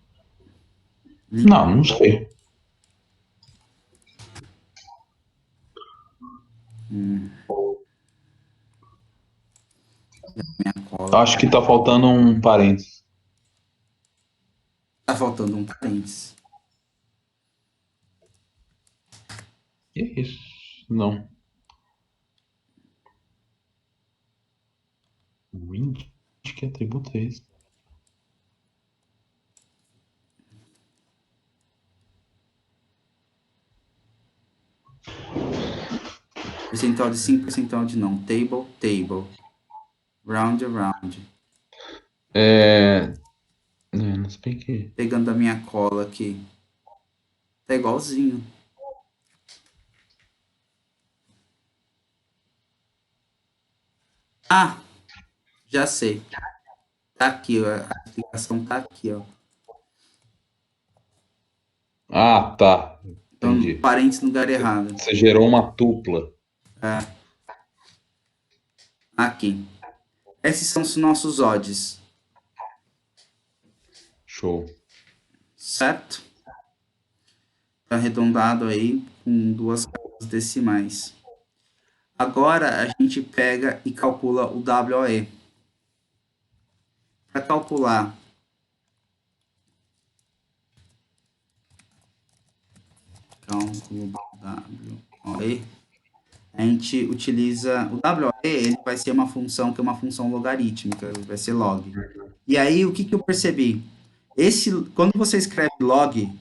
Não sei. Minha cola. Acho que tá faltando um parênteses. Tá faltando um parênteses. Que isso? Não. Wind? Que atributo é esse? Percentual de sim, percentual de não. Table, table. Round, round. Não sei que. Pegando a minha cola aqui. Tá igualzinho. Ah, já sei. Tá aqui, ó. A explicação tá aqui, ó. Ah, tá. Então, Entendi. parênteses no lugar errado. Você gerou uma tupla. É, aqui. Esses são os nossos odds, Show. certo? Tá arredondado aí com 2 casas decimais. Agora a gente pega e calcula o WOE. Para calcular cálculo WOE, a gente utiliza o WOE, ele vai ser uma função que é uma função logarítmica, vai ser log. E aí o que eu percebi? Quando você escreve log,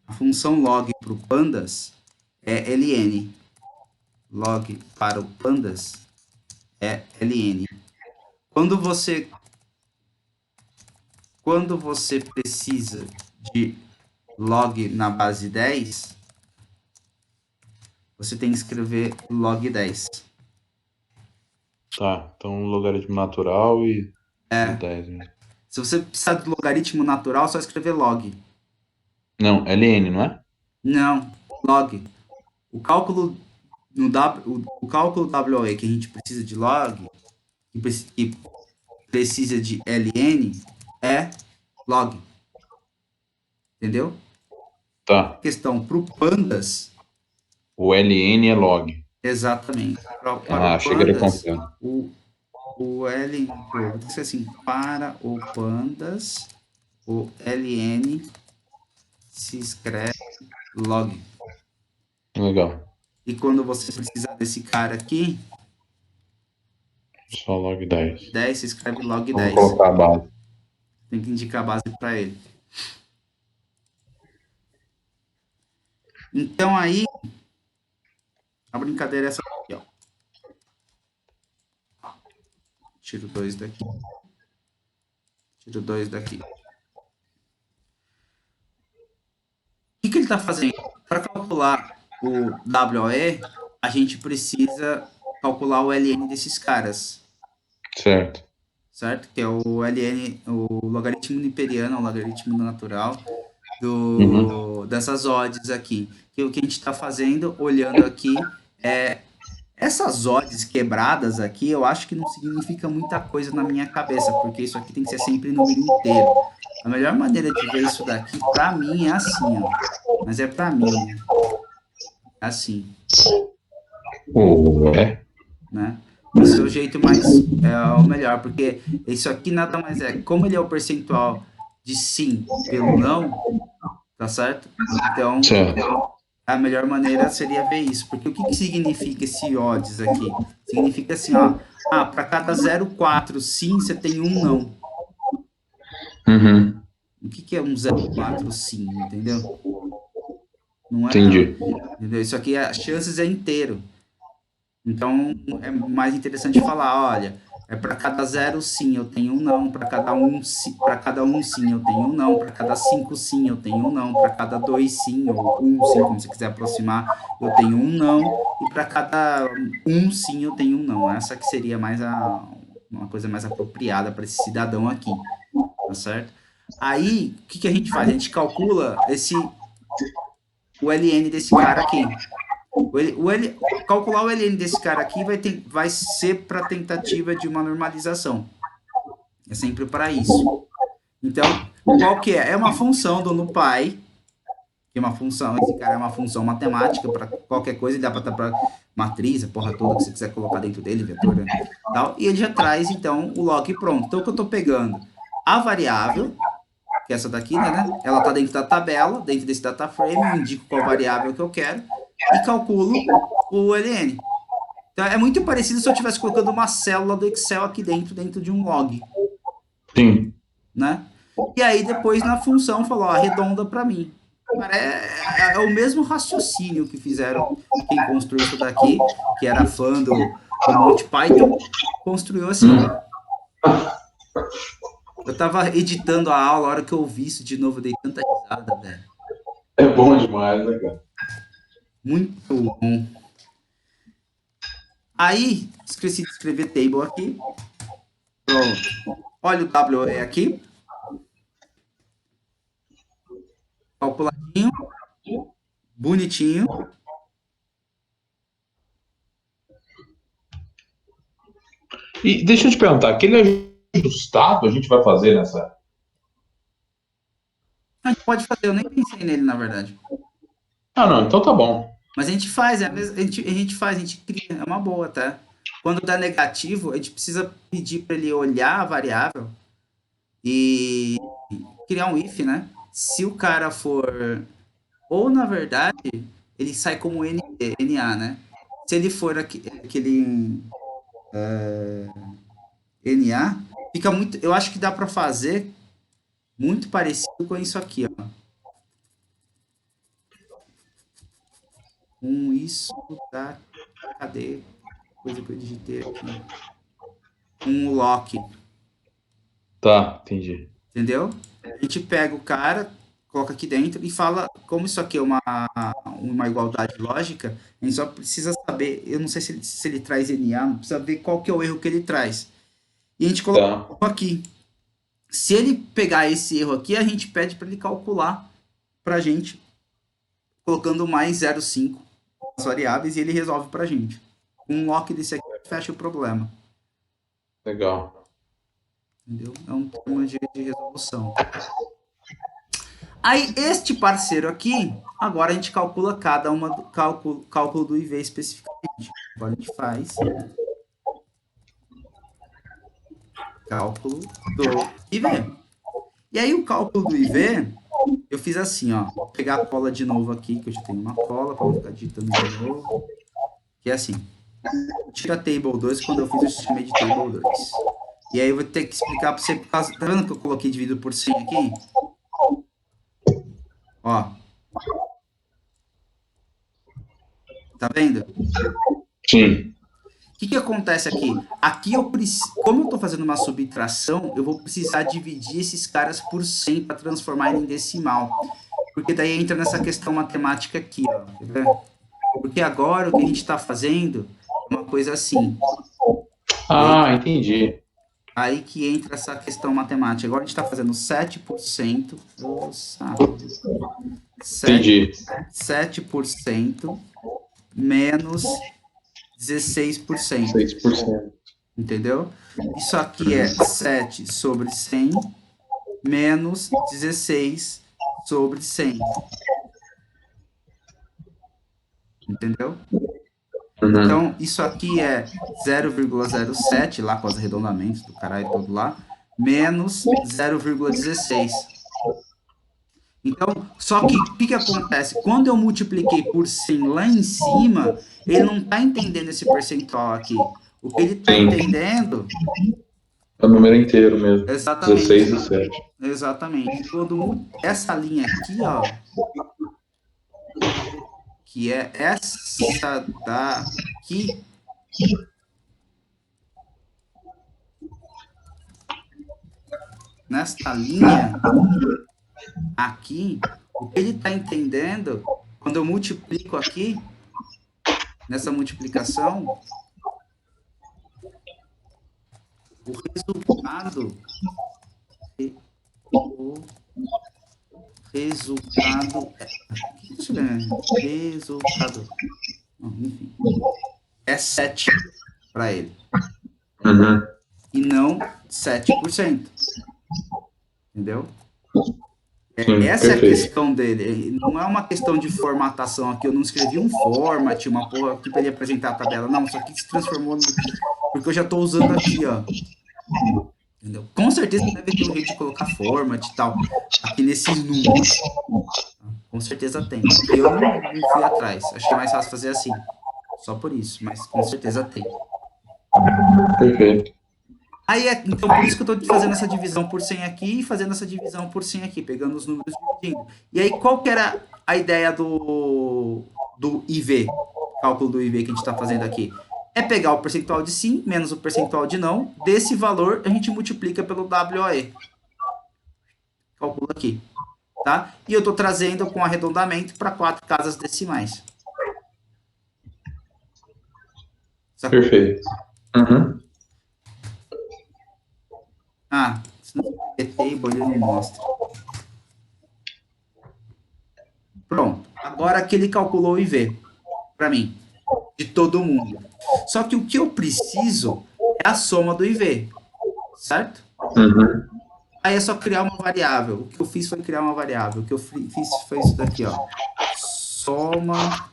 a função log para o pandas é ln. Log para o pandas é ln. Quando você precisa de log na base 10, você tem que escrever log 10. Tá, então logaritmo natural e 10 mesmo. Se você precisar de logaritmo natural, é só escrever log. Não, LN, não é? Não, log. O cálculo o cálculo WOE que a gente precisa de log, que precisa de ln, é log. Entendeu? Tá. Questão para o pandas, O LN é log. exatamente. Para o cheguei a pandas, confiar. o L, vou dizer assim, para o pandas, o ln se escreve log. Legal. E quando você precisar desse cara aqui, Só log 10. 10, se escreve log Vamos 10. colocar a base. Tem que indicar a base para ele. Então aí, a brincadeira é essa aqui, ó. Tiro 2 daqui. Tiro 2 daqui. O que ele está fazendo? Para calcular o WOE, a gente precisa calcular o ln desses caras. Certo. Certo? Que é o ln, o logaritmo niperiano, o logaritmo natural dessas odds aqui. Que o que a gente está fazendo, olhando aqui, é essas odds quebradas aqui, eu acho que não significa muita coisa na minha cabeça, porque isso aqui tem que ser sempre número inteiro. A melhor maneira de ver isso daqui, para mim, é assim, ó. Mas é para mim, né? Assim. É? Né? Esse é o jeito mais, é o melhor, porque isso aqui nada mais é, como ele é o percentual de sim pelo não, tá certo? Então, Certo. a melhor maneira seria ver isso, porque o que significa esse odds aqui? Significa assim, ó, para cada 0,4 sim, você tem um não. Uhum. O que é um 0,4 sim, entendeu? Não é, Entendi. entendeu? Isso aqui, as chances é inteiro. Então, é mais interessante falar, olha, para cada 0 sim, eu tenho um não, para cada um sim, eu tenho um não, para cada 5 sim, eu tenho um não, para cada 2 sim, ou 1 sim, como você quiser aproximar, eu tenho um não, e para cada 1 sim, eu tenho um não. Essa que seria mais uma coisa mais apropriada para esse cidadão aqui, tá certo? Aí, o que a gente faz? A gente calcula o ln desse cara aqui. Calcular o ln desse cara aqui vai ser para tentativa de uma normalização. É sempre para isso. Então, qual que é? É uma função do NumPy, Tem uma função, esse cara é uma função matemática para qualquer coisa, e dá para matriz, a porra toda que você quiser colocar dentro dele, vetor, né, tal, e ele já traz, então, o log pronto. Então, o que eu estou pegando? A variável, que é essa daqui, né? Ela está dentro da tabela, dentro desse data frame, eu indico qual variável que eu quero e calculo o ln. Então, é muito parecido se eu estivesse colocando uma célula do Excel aqui dentro de um log, Sim. né? E aí, depois, na função, falou, ó, arredonda para mim. Cara, é o mesmo raciocínio que fizeram quem construiu isso daqui, que era fã do Monty Python, construiu assim. Eu tava editando a aula, a hora que eu vi isso de novo, eu dei tanta risada, velho. É bom demais, né, cara? Muito bom. Aí, esqueci de escrever table aqui. Pronto. Olha o WE aqui. Calculadinho. Bonitinho. E deixa eu te perguntar, aquele ajustado a gente vai fazer nessa. A gente pode fazer, eu nem pensei nele, na verdade. Ah, não, então tá bom. Mas a gente faz, a gente cria, é uma boa, tá? Quando dá negativo, a gente precisa pedir para ele olhar a variável e criar um if, né? Se o cara for, ou na verdade, ele sai como NA, né? Se ele for aquele NA, fica muito, eu acho que dá para fazer muito parecido com isso aqui, ó. Com isso da, cadê? Coisa que eu digitei aqui. Um lock. Tá, entendi. Entendeu? A gente pega o cara, coloca aqui dentro e fala, como isso aqui é uma igualdade lógica, a gente só precisa saber, eu não sei se ele traz NA, não precisa ver qual que é o erro que ele traz. E a gente coloca Tá. aqui. Se ele pegar esse erro aqui, a gente pede para ele calcular para a gente, colocando mais 0,5 as variáveis e ele resolve para a gente. Um lock desse aqui fecha o problema. Legal. Entendeu? É um termo de resolução. Aí, este parceiro aqui, agora a gente calcula cada uma do cálculo do IV especificamente. Agora a gente faz cálculo do IV. E aí, o cálculo do IV, eu fiz assim, ó. Vou pegar a cola de novo aqui, que eu já tenho uma cola, para não ficar digitando de novo. Que é assim. Tira table 2 quando eu fiz eu chamei de table 2. E aí eu vou ter que explicar para você, por causa, tá vendo que eu coloquei dividido por 100 aqui? Ó. Tá vendo? Sim. O que acontece aqui? Aqui eu preciso, como eu estou fazendo uma subtração, eu vou precisar dividir esses caras por 100 para transformar ele em decimal. Porque daí entra nessa questão matemática aqui, ó. Quer ver? Porque agora o que a gente está fazendo é uma coisa assim. Ah, entendi. Aí que entra essa questão matemática. Agora a gente está fazendo 7%. Sabe? Entendi. 7% menos 16%. 6%. Entendeu? Isso aqui é 7 sobre 100 menos 16 sobre 100. Entendeu? Uhum. Então, isso aqui é 0,07, lá com os arredondamentos do caralho todo lá, menos 0,16. Então, só que o que acontece? Quando eu multipliquei por 100 lá em cima, ele não está entendendo esse percentual aqui. O que ele está Sim. entendendo É o número inteiro mesmo. exatamente. 16 e 7. Exatamente. Quando essa linha aqui, ó, que é essa daqui, nesta linha aqui, o que ele está entendendo, quando eu multiplico aqui, nessa multiplicação, o resultado não, enfim, é 7 para ele. Sim, Essa é a perfeito. questão dele. Não é uma questão de formatação aqui. Eu não escrevi um format, uma porra aqui para ele apresentar a tabela. Não, isso aqui se transformou no... Porque eu já estou usando aqui, ó. Entendeu? Com certeza deve ter um jeito de colocar format e tal aqui nesses números. Com certeza tem. Eu não fui atrás. Achei mais fácil fazer assim. Só por isso, mas com certeza tem. Perfeito. Aí, então, por isso que eu estou fazendo essa divisão por 100 aqui e fazendo essa divisão por 100 aqui, pegando os números e dividindo. E aí, qual que era a ideia do IV, cálculo do IV que a gente está fazendo aqui? É pegar o percentual de sim menos o percentual de não, desse valor a gente multiplica pelo WOE. Calcula aqui, tá? E eu estou trazendo com arredondamento para 4 casas decimais. Sacou? Perfeito. Uhum. Ah, se não é table, ele não mostra. Pronto. Agora que ele calculou o IV para mim, de todo mundo. Só que o que eu preciso é a soma do IV, certo? Uhum. Aí é só criar uma variável. O que eu fiz foi criar uma variável. O que eu fiz foi isso daqui, ó. Soma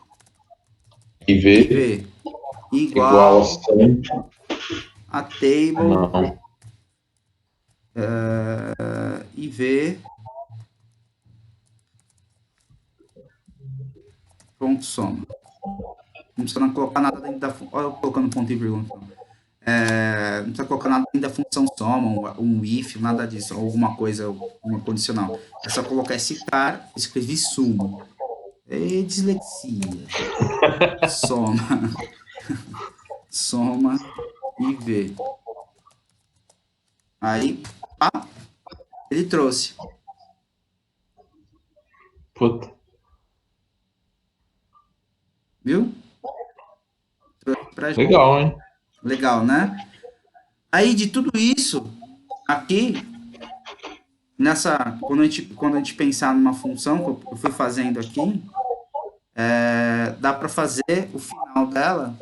E V IV igual a igual 100. a table Não. IV ponto soma. Não precisa colocar nada dentro da função. Olha eu colocando ponto e vírgula. Então. Não precisa colocar nada dentro da função soma, um if, nada disso, alguma coisa, uma condicional. É só colocar esse cara, escrevi sumo. É dislexia. Soma. Soma e V. Aí, pá, ele trouxe. Puta. Viu? Trouxe pra gente. Legal, hein? Legal, né? Aí, de tudo isso, aqui, quando a gente pensar numa função que eu fui fazendo aqui, dá para fazer o final dela.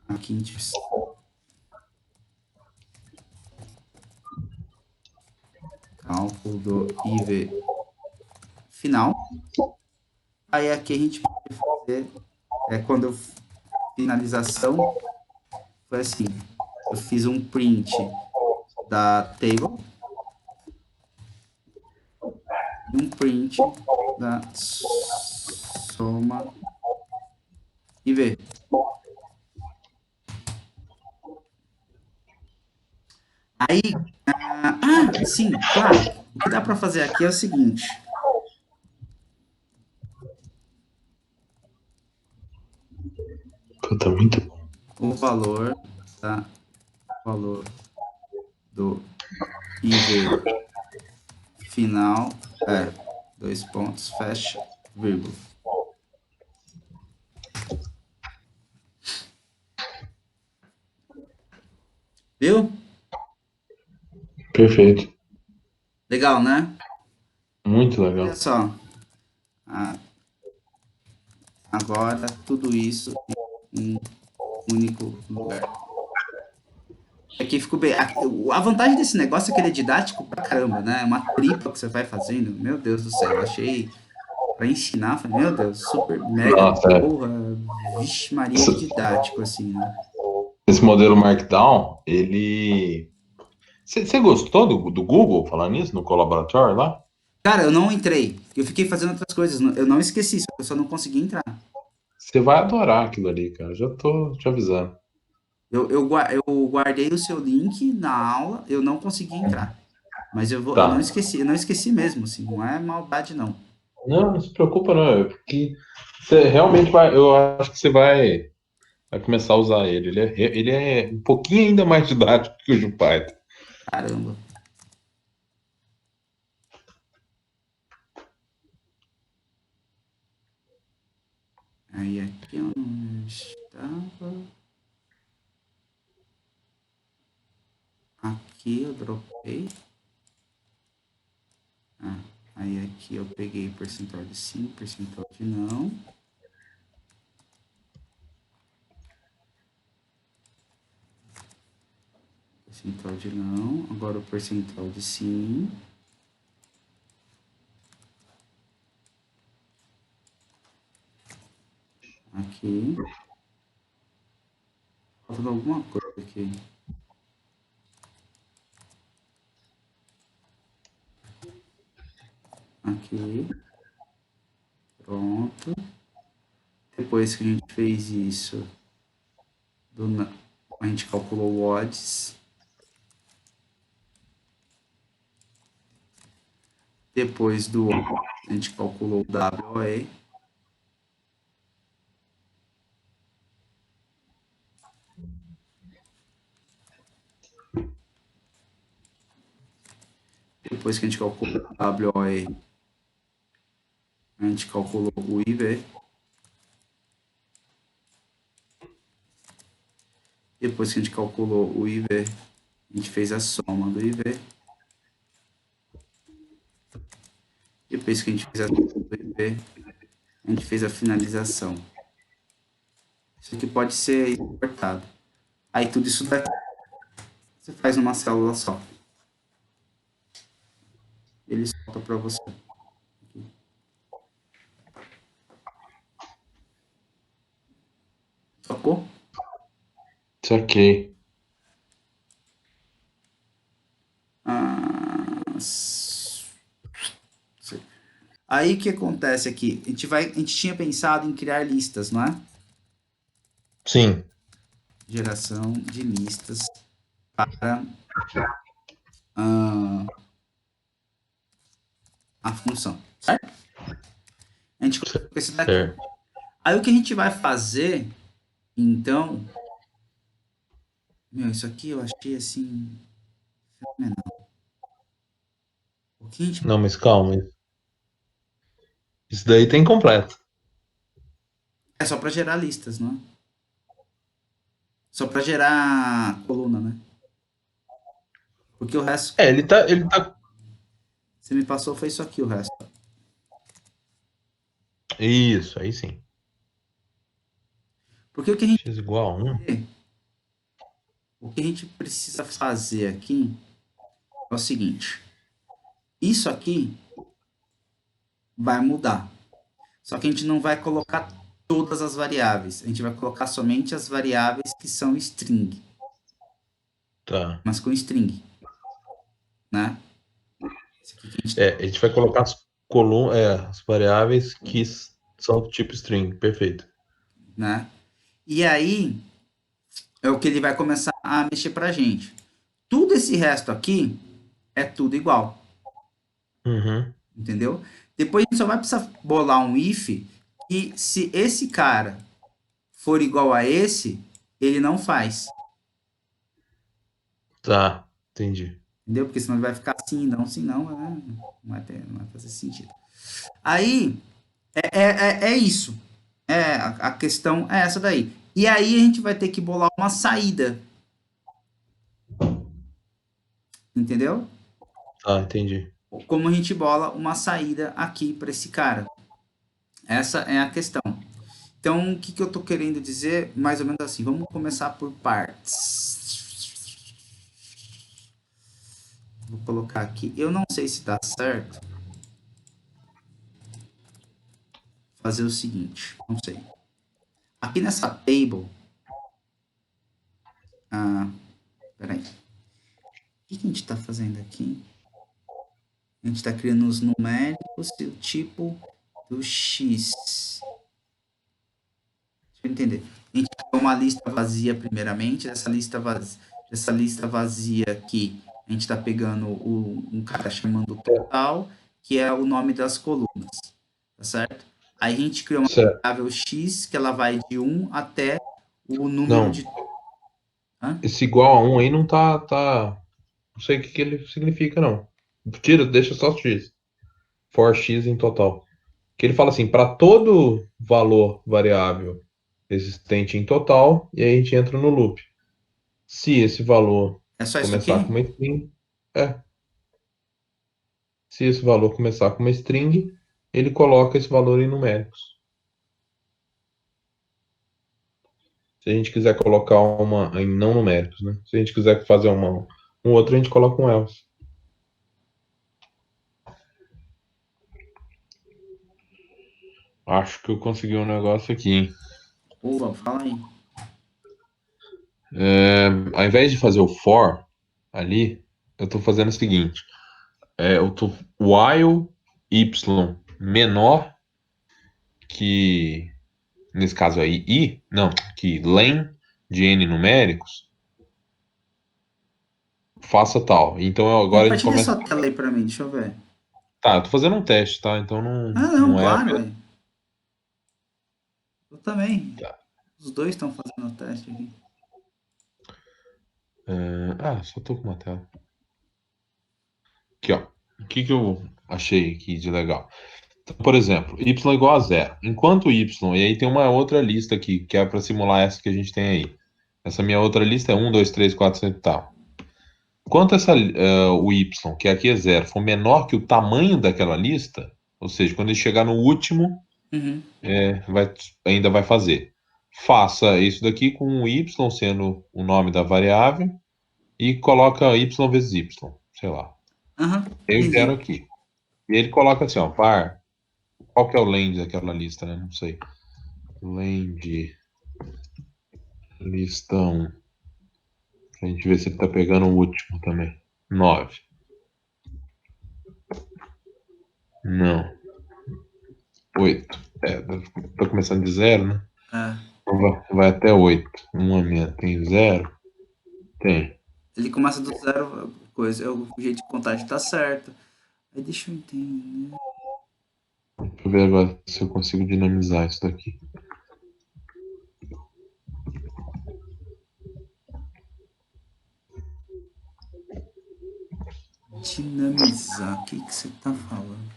Aqui, a gente cálculo do IV final. Aí aqui a gente pode fazer, quando eu finalização, foi assim, eu fiz um print da table e um print da soma IV. Aí, sim, claro, o que dá para fazer aqui é o seguinte, Puta, muito bom. o valor, tá? O valor do IV final é, dois pontos, fecha, vírgula. Viu? Perfeito. Legal, né? Muito Olha legal. só. Agora, tudo isso em um único lugar. Aqui ficou bem. A vantagem desse negócio é que ele é didático pra caramba, né? É uma tripa que você vai fazendo. Meu Deus do céu, achei pra ensinar, falei, meu Deus, super mega Nossa, é. porra, vixe Maria de didático, assim, né? Esse modelo Markdown, ele. Você gostou do Google falar nisso, no Collaborator lá? Cara, eu não entrei. Eu fiquei fazendo outras coisas. Eu não esqueci, eu só não consegui entrar. Você vai adorar aquilo ali, cara. Já tô te avisando. Eu guardei o seu link na aula, eu não consegui entrar. Mas eu Tá. eu não esqueci mesmo, assim, não é maldade, não. Não, não se preocupa, não. É porque você realmente vai. Eu acho que você vai começar a usar ele. Ele é um pouquinho ainda mais didático que o Jupyter. Caramba. Aí aqui eu não estava. Aqui eu dropei. Aí aqui eu peguei percentual de sim, percentual de não. Percentual de não. Agora o percentual de sim. Aqui. Falta alguma coisa aqui. Aqui. Pronto. Depois que a gente fez isso, a gente calculou o odds. Depois do odds, a gente calculou o WOE. Depois que a gente calculou o WOE, a gente calculou o IV. Depois que a gente calculou o IV, a gente fez a soma do IV. Depois que a gente fez a soma do IV, a gente fez a finalização. Isso aqui pode ser exportado. Aí tudo isso daqui você faz numa célula só. Ele solta para você. Sacou? Saquei. Aí o que acontece aqui? A gente tinha pensado em criar listas, não é? Sim. Geração de listas para a função, certo? A gente colocou esse daqui. Certo. Aí o que a gente vai fazer, então... Meu, isso aqui eu achei assim... fenomenal. O que a gente... Não, mas calma. Isso daí tem completo. É só para gerar listas, não é? Só para gerar coluna, né? Porque o resto que Ele tá. você me passou foi isso aqui, o resto. Isso, aí sim. Porque o que a gente, X igual a 1. o que a gente precisa fazer aqui é o seguinte. Isso aqui vai mudar. Só que a gente não vai colocar todas as variáveis. A gente vai colocar somente as variáveis que são string. Tá. Mas com string. Né? Esse aqui que a gente... A gente vai colocar as variáveis que são do tipo string. Perfeito. Né? E aí é o que ele vai começar a mexer pra gente. Tudo esse resto aqui é tudo igual. Uhum. Entendeu? Depois a gente só vai precisar bolar um if que se esse cara for igual a esse, ele não faz. Tá, entendi. Entendeu? Porque senão ele vai ficar assim, não, né? Não vai fazer sentido. Aí, é isso. A questão é essa daí. E aí a gente vai ter que bolar uma saída. Entendeu? Tá, entendi. Como a gente bola uma saída aqui para esse cara. Essa é a questão. Então, o que eu tô querendo dizer? Mais ou menos assim. Vamos começar por partes. Vou colocar aqui. Eu não sei se dá certo fazer o seguinte. Não sei. Aqui nessa table. Peraí. O que a gente está fazendo aqui? A gente está criando os numéricos e o tipo do X. Deixa eu entender. A gente criou uma lista vazia primeiramente. Essa lista vazia aqui, a gente está pegando um cara chamando total, que é o nome das colunas. Tá certo? Aí a gente criou uma Certo. variável X, que ela vai de 1 até o número Não, de... Hã? esse igual a 1 aí não tá. Não sei o que ele significa, não. Tira, deixa só x. For x em total. Que ele fala assim, para todo valor variável existente em total, e aí a gente entra no loop. Se esse valor É só isso aqui? começar com uma string, é. Se esse valor começar com uma string, ele coloca esse valor em numéricos. Se a gente quiser colocar uma em não numéricos, né? Se a gente quiser fazer um outro, a gente coloca um else. Acho que eu consegui um negócio aqui, hein? Pô, fala aí. Ao invés de fazer o for ali, eu estou fazendo o seguinte: eu tô while y menor que, nesse caso aí, i, não, que len de n numéricos, faça tal. Então agora a gente Compartilha começa. sua tela aí pra mim, deixa eu ver. Tá, eu tô fazendo um teste, tá? Então Ah, não, não é. claro, velho. Eu também. Tá. Os dois estão fazendo o teste aqui. Só tô com uma tela. Aqui, ó. O que que eu achei aqui de legal? Então, por exemplo, y igual a zero. Enquanto y, e aí tem uma outra lista aqui, que é para simular essa que a gente tem aí. Essa minha outra lista é 1, 2, 3, 4, 5 e tal. Enquanto o y, que aqui é zero, for menor que o tamanho daquela lista, ou seja, quando ele chegar no último, Uhum. ainda vai fazer. Faça isso daqui com o y sendo o nome da variável e coloca y vezes y, sei lá. Aham, Eu gero entendi. aqui. E ele coloca assim, ó, var, qual que é o len daquela lista, né? Não sei. Len de listão. Pra gente ver se ele tá pegando o último também. 9. Não. 8. Tá começando de zero, né? É. Então vai até 8. Uma menos. Tem zero? Tem. Ele começa do zero, coisa. O jeito de contagem tá certo. Aí deixa eu entender. Deixa eu ver agora se eu consigo dinamizar isso daqui. Dinamizar. O que que você tá falando?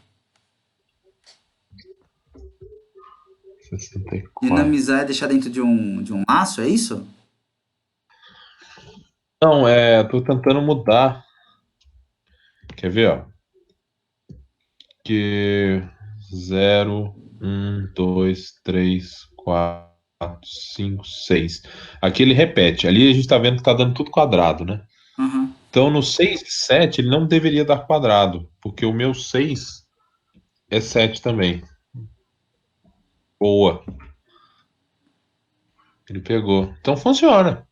64. Dinamizar é deixar dentro de um laço, é isso? Não, tô tentando mudar. Quer ver, ó? Que 0, 1, 2, 3, 4, 5, 6. Aqui ele repete. Ali a gente tá vendo que tá dando tudo quadrado, né? Aham. Então no 6 e 7 ele não deveria dar quadrado, porque o meu 6 é 7 também. Boa. Ele pegou. Então funciona.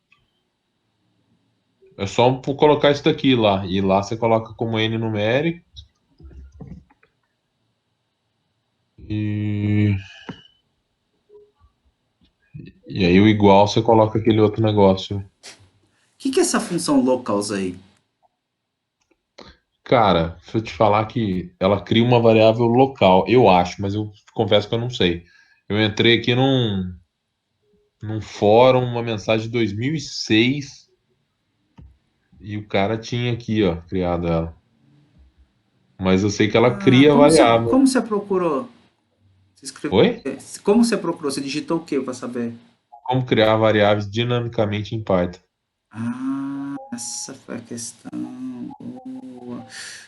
É só colocar isso daqui lá. E lá você coloca como N numérico. E, e aí o igual você coloca aquele outro negócio. Que é essa função locals aí? Cara, se eu te falar que ela cria uma variável local, eu acho, mas eu confesso que eu não sei. Eu entrei aqui num fórum, uma mensagem de 2006, e o cara tinha aqui, ó, criado ela. Mas eu sei que ela Ah, cria como você, variável. como você procurou? Você escreveu o Oi? quê? Como você procurou? Você digitou o quê para saber? Como criar variáveis dinamicamente em Python. Ah, essa foi a questão. Boa.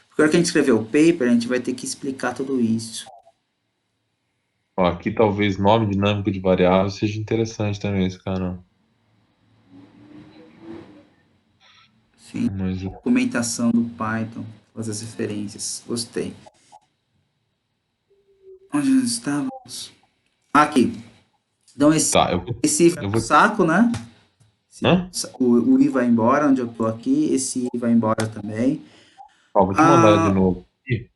Porque a hora que a gente escrever o paper, a gente vai ter que explicar tudo isso. Ó, aqui talvez nome dinâmico de variável seja interessante também esse canal. Sim, Mas documentação do Python, fazer as referências. Gostei. Onde nós estávamos? Aqui. Então tá, esse vai eu pro vou. saco, né? Hã? O I vai embora, onde eu tô aqui. Esse I vai embora também. Ó, vou te mandar de Ah, novo. Ih,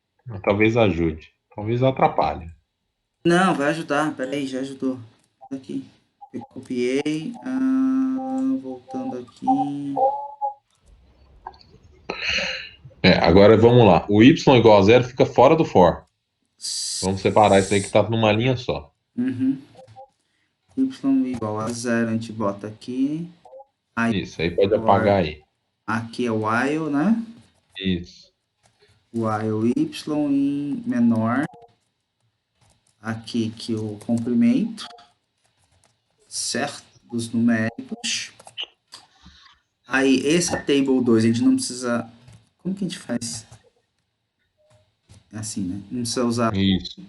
talvez ajude. Talvez atrapalhe. não, vai ajudar. Peraí, já ajudou. Aqui. Eu copiei. Voltando aqui. Agora vamos lá. O y igual a zero fica fora do for. Vamos separar isso aí que tá numa linha só. Uhum. Y igual a zero, a gente bota aqui. Aí, Isso, aí pode for, apagar aí. aqui é while, né? Isso. While y em menor. Aqui que o comprimento, certo? Dos numéricos. Aí, esse table 2 a gente não precisa. Como que a gente faz? É assim, né? Não precisa usar. Isso.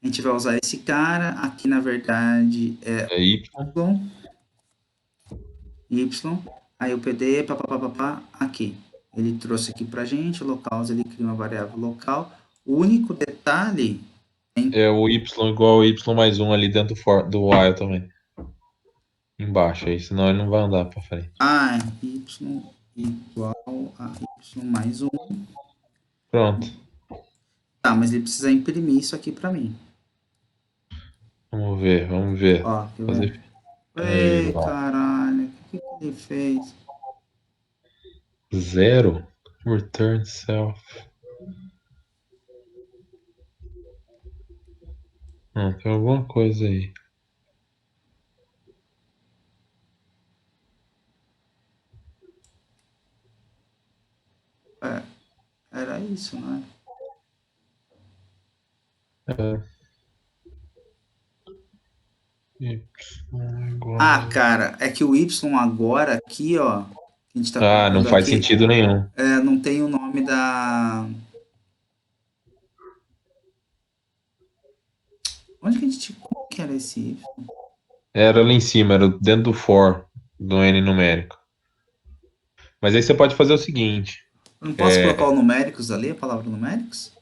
A gente vai usar esse cara. Aqui, na verdade, é É y. Y. Aí o PD, papapá, aqui. Ele trouxe aqui pra gente, locals, ele cria uma variável local. O único detalhe É o y igual a y mais um ali dentro do while também. embaixo aí, senão ele não vai andar pra frente. y igual a y mais um. Pronto. Tá, mas ele precisa imprimir isso aqui pra mim. Vamos ver, vamos ver. Ó, quer ver? Fazer aí, Ei, ó. caralho, o que ele fez? Zero. Return self. Tem alguma coisa aí. Era isso, né? É, y Ah, igual. cara, é que o y agora aqui, ó, que a gente tá Ah, não colocando faz aqui, sentido nenhum. não tem o nome da. Onde que a gente. Como que era esse y? Era lá em cima, era dentro do for, do N numérico. Mas aí você pode fazer o seguinte. Eu não posso colocar o É, numéricos ali, a palavra numéricos?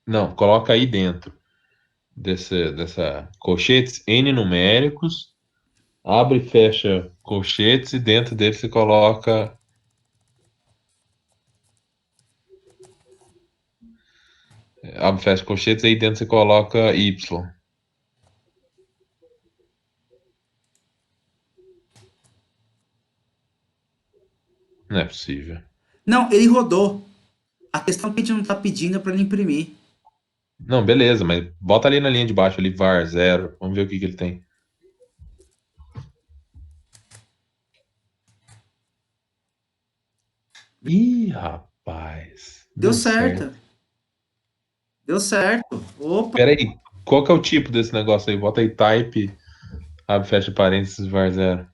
não, coloca aí dentro dessa colchetes N numéricos, abre e fecha colchetes e dentro dele você coloca. Abre e fecha colchetes e aí dentro você coloca Y. Não é possível. Não, ele rodou. A questão que a gente não tá pedindo é pra ele imprimir. Não, beleza, mas bota ali na linha de baixo ali, var zero. Vamos ver o que que ele tem. Ih, rapaz. Deu Deu certo. certo. Deu certo. Opa. Pera aí, qual que é o tipo desse negócio aí? Bota aí type, abre, fecha parênteses, var zero.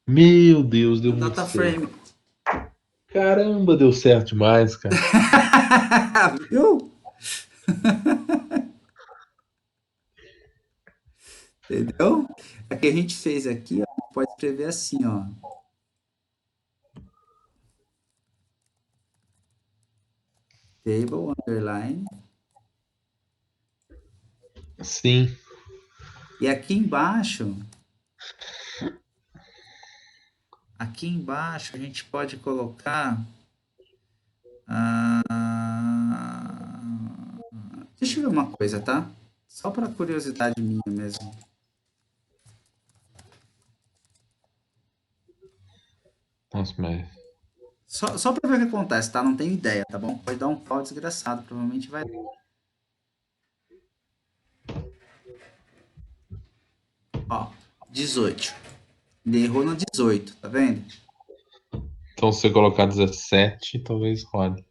Meu Deus, deu muito Data certo. frame. Caramba, deu certo demais, cara. Viu? Entendeu? O que a gente fez aqui, ó, pode escrever assim, ó. Table, underline. Sim, E aqui embaixo a gente pode colocar. Deixa eu ver uma coisa, tá? Só para curiosidade minha mesmo. nossa, mas. Só para ver o que acontece, tá? Não tenho ideia, tá bom? Pode dar um pau desgraçado, provavelmente vai. Ó, 18. Ele errou no 18, tá vendo? Então, se você colocar 17, talvez rode.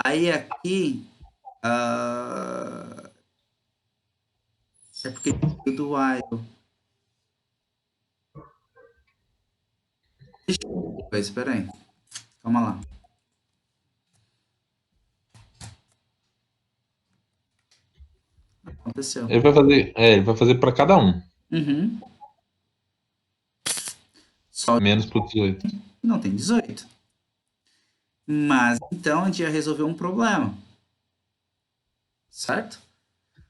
Aí aqui. ah, É porque o do while. Deixa eu ver coisa, espera aí. Calma lá. Aconteceu. Ele vai fazer para cada um, Uhum. Só menos pro 18. não tem 18. Mas então a gente já resolveu um problema, certo?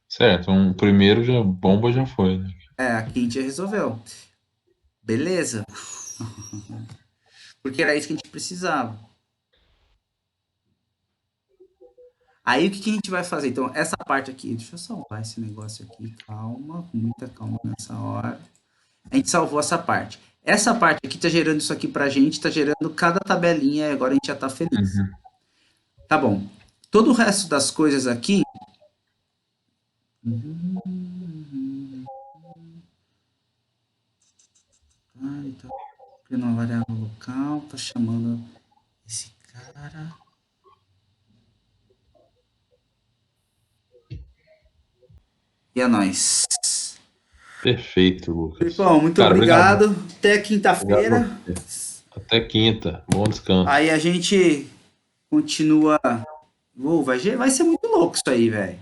Certo, um primeiro já, bomba já foi, né? Aqui a gente já resolveu. Beleza. Porque era isso que a gente precisava. Aí o que que a gente vai fazer? Então, essa parte aqui, deixa eu salvar esse negócio aqui, calma, com muita calma nessa hora. A gente salvou essa parte. Essa parte aqui tá gerando isso aqui pra gente, tá gerando cada tabelinha e agora a gente já tá feliz. Uhum. Tá bom. Todo o resto das coisas aqui. Ai, tá criando uma variável local, tá chamando esse cara. E é nóis. Perfeito, Lucas. Filipão, muito Cara, obrigado. obrigado. Até Obrigado a quinta-feira. você. Até quinta. Bom descanso. Aí a gente continua. Vai ser muito louco isso aí, velho.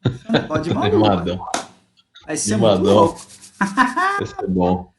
Vai ser um negócio de maluco. Animadão. Vai ser muito Animadão. louco. Vai ser bom.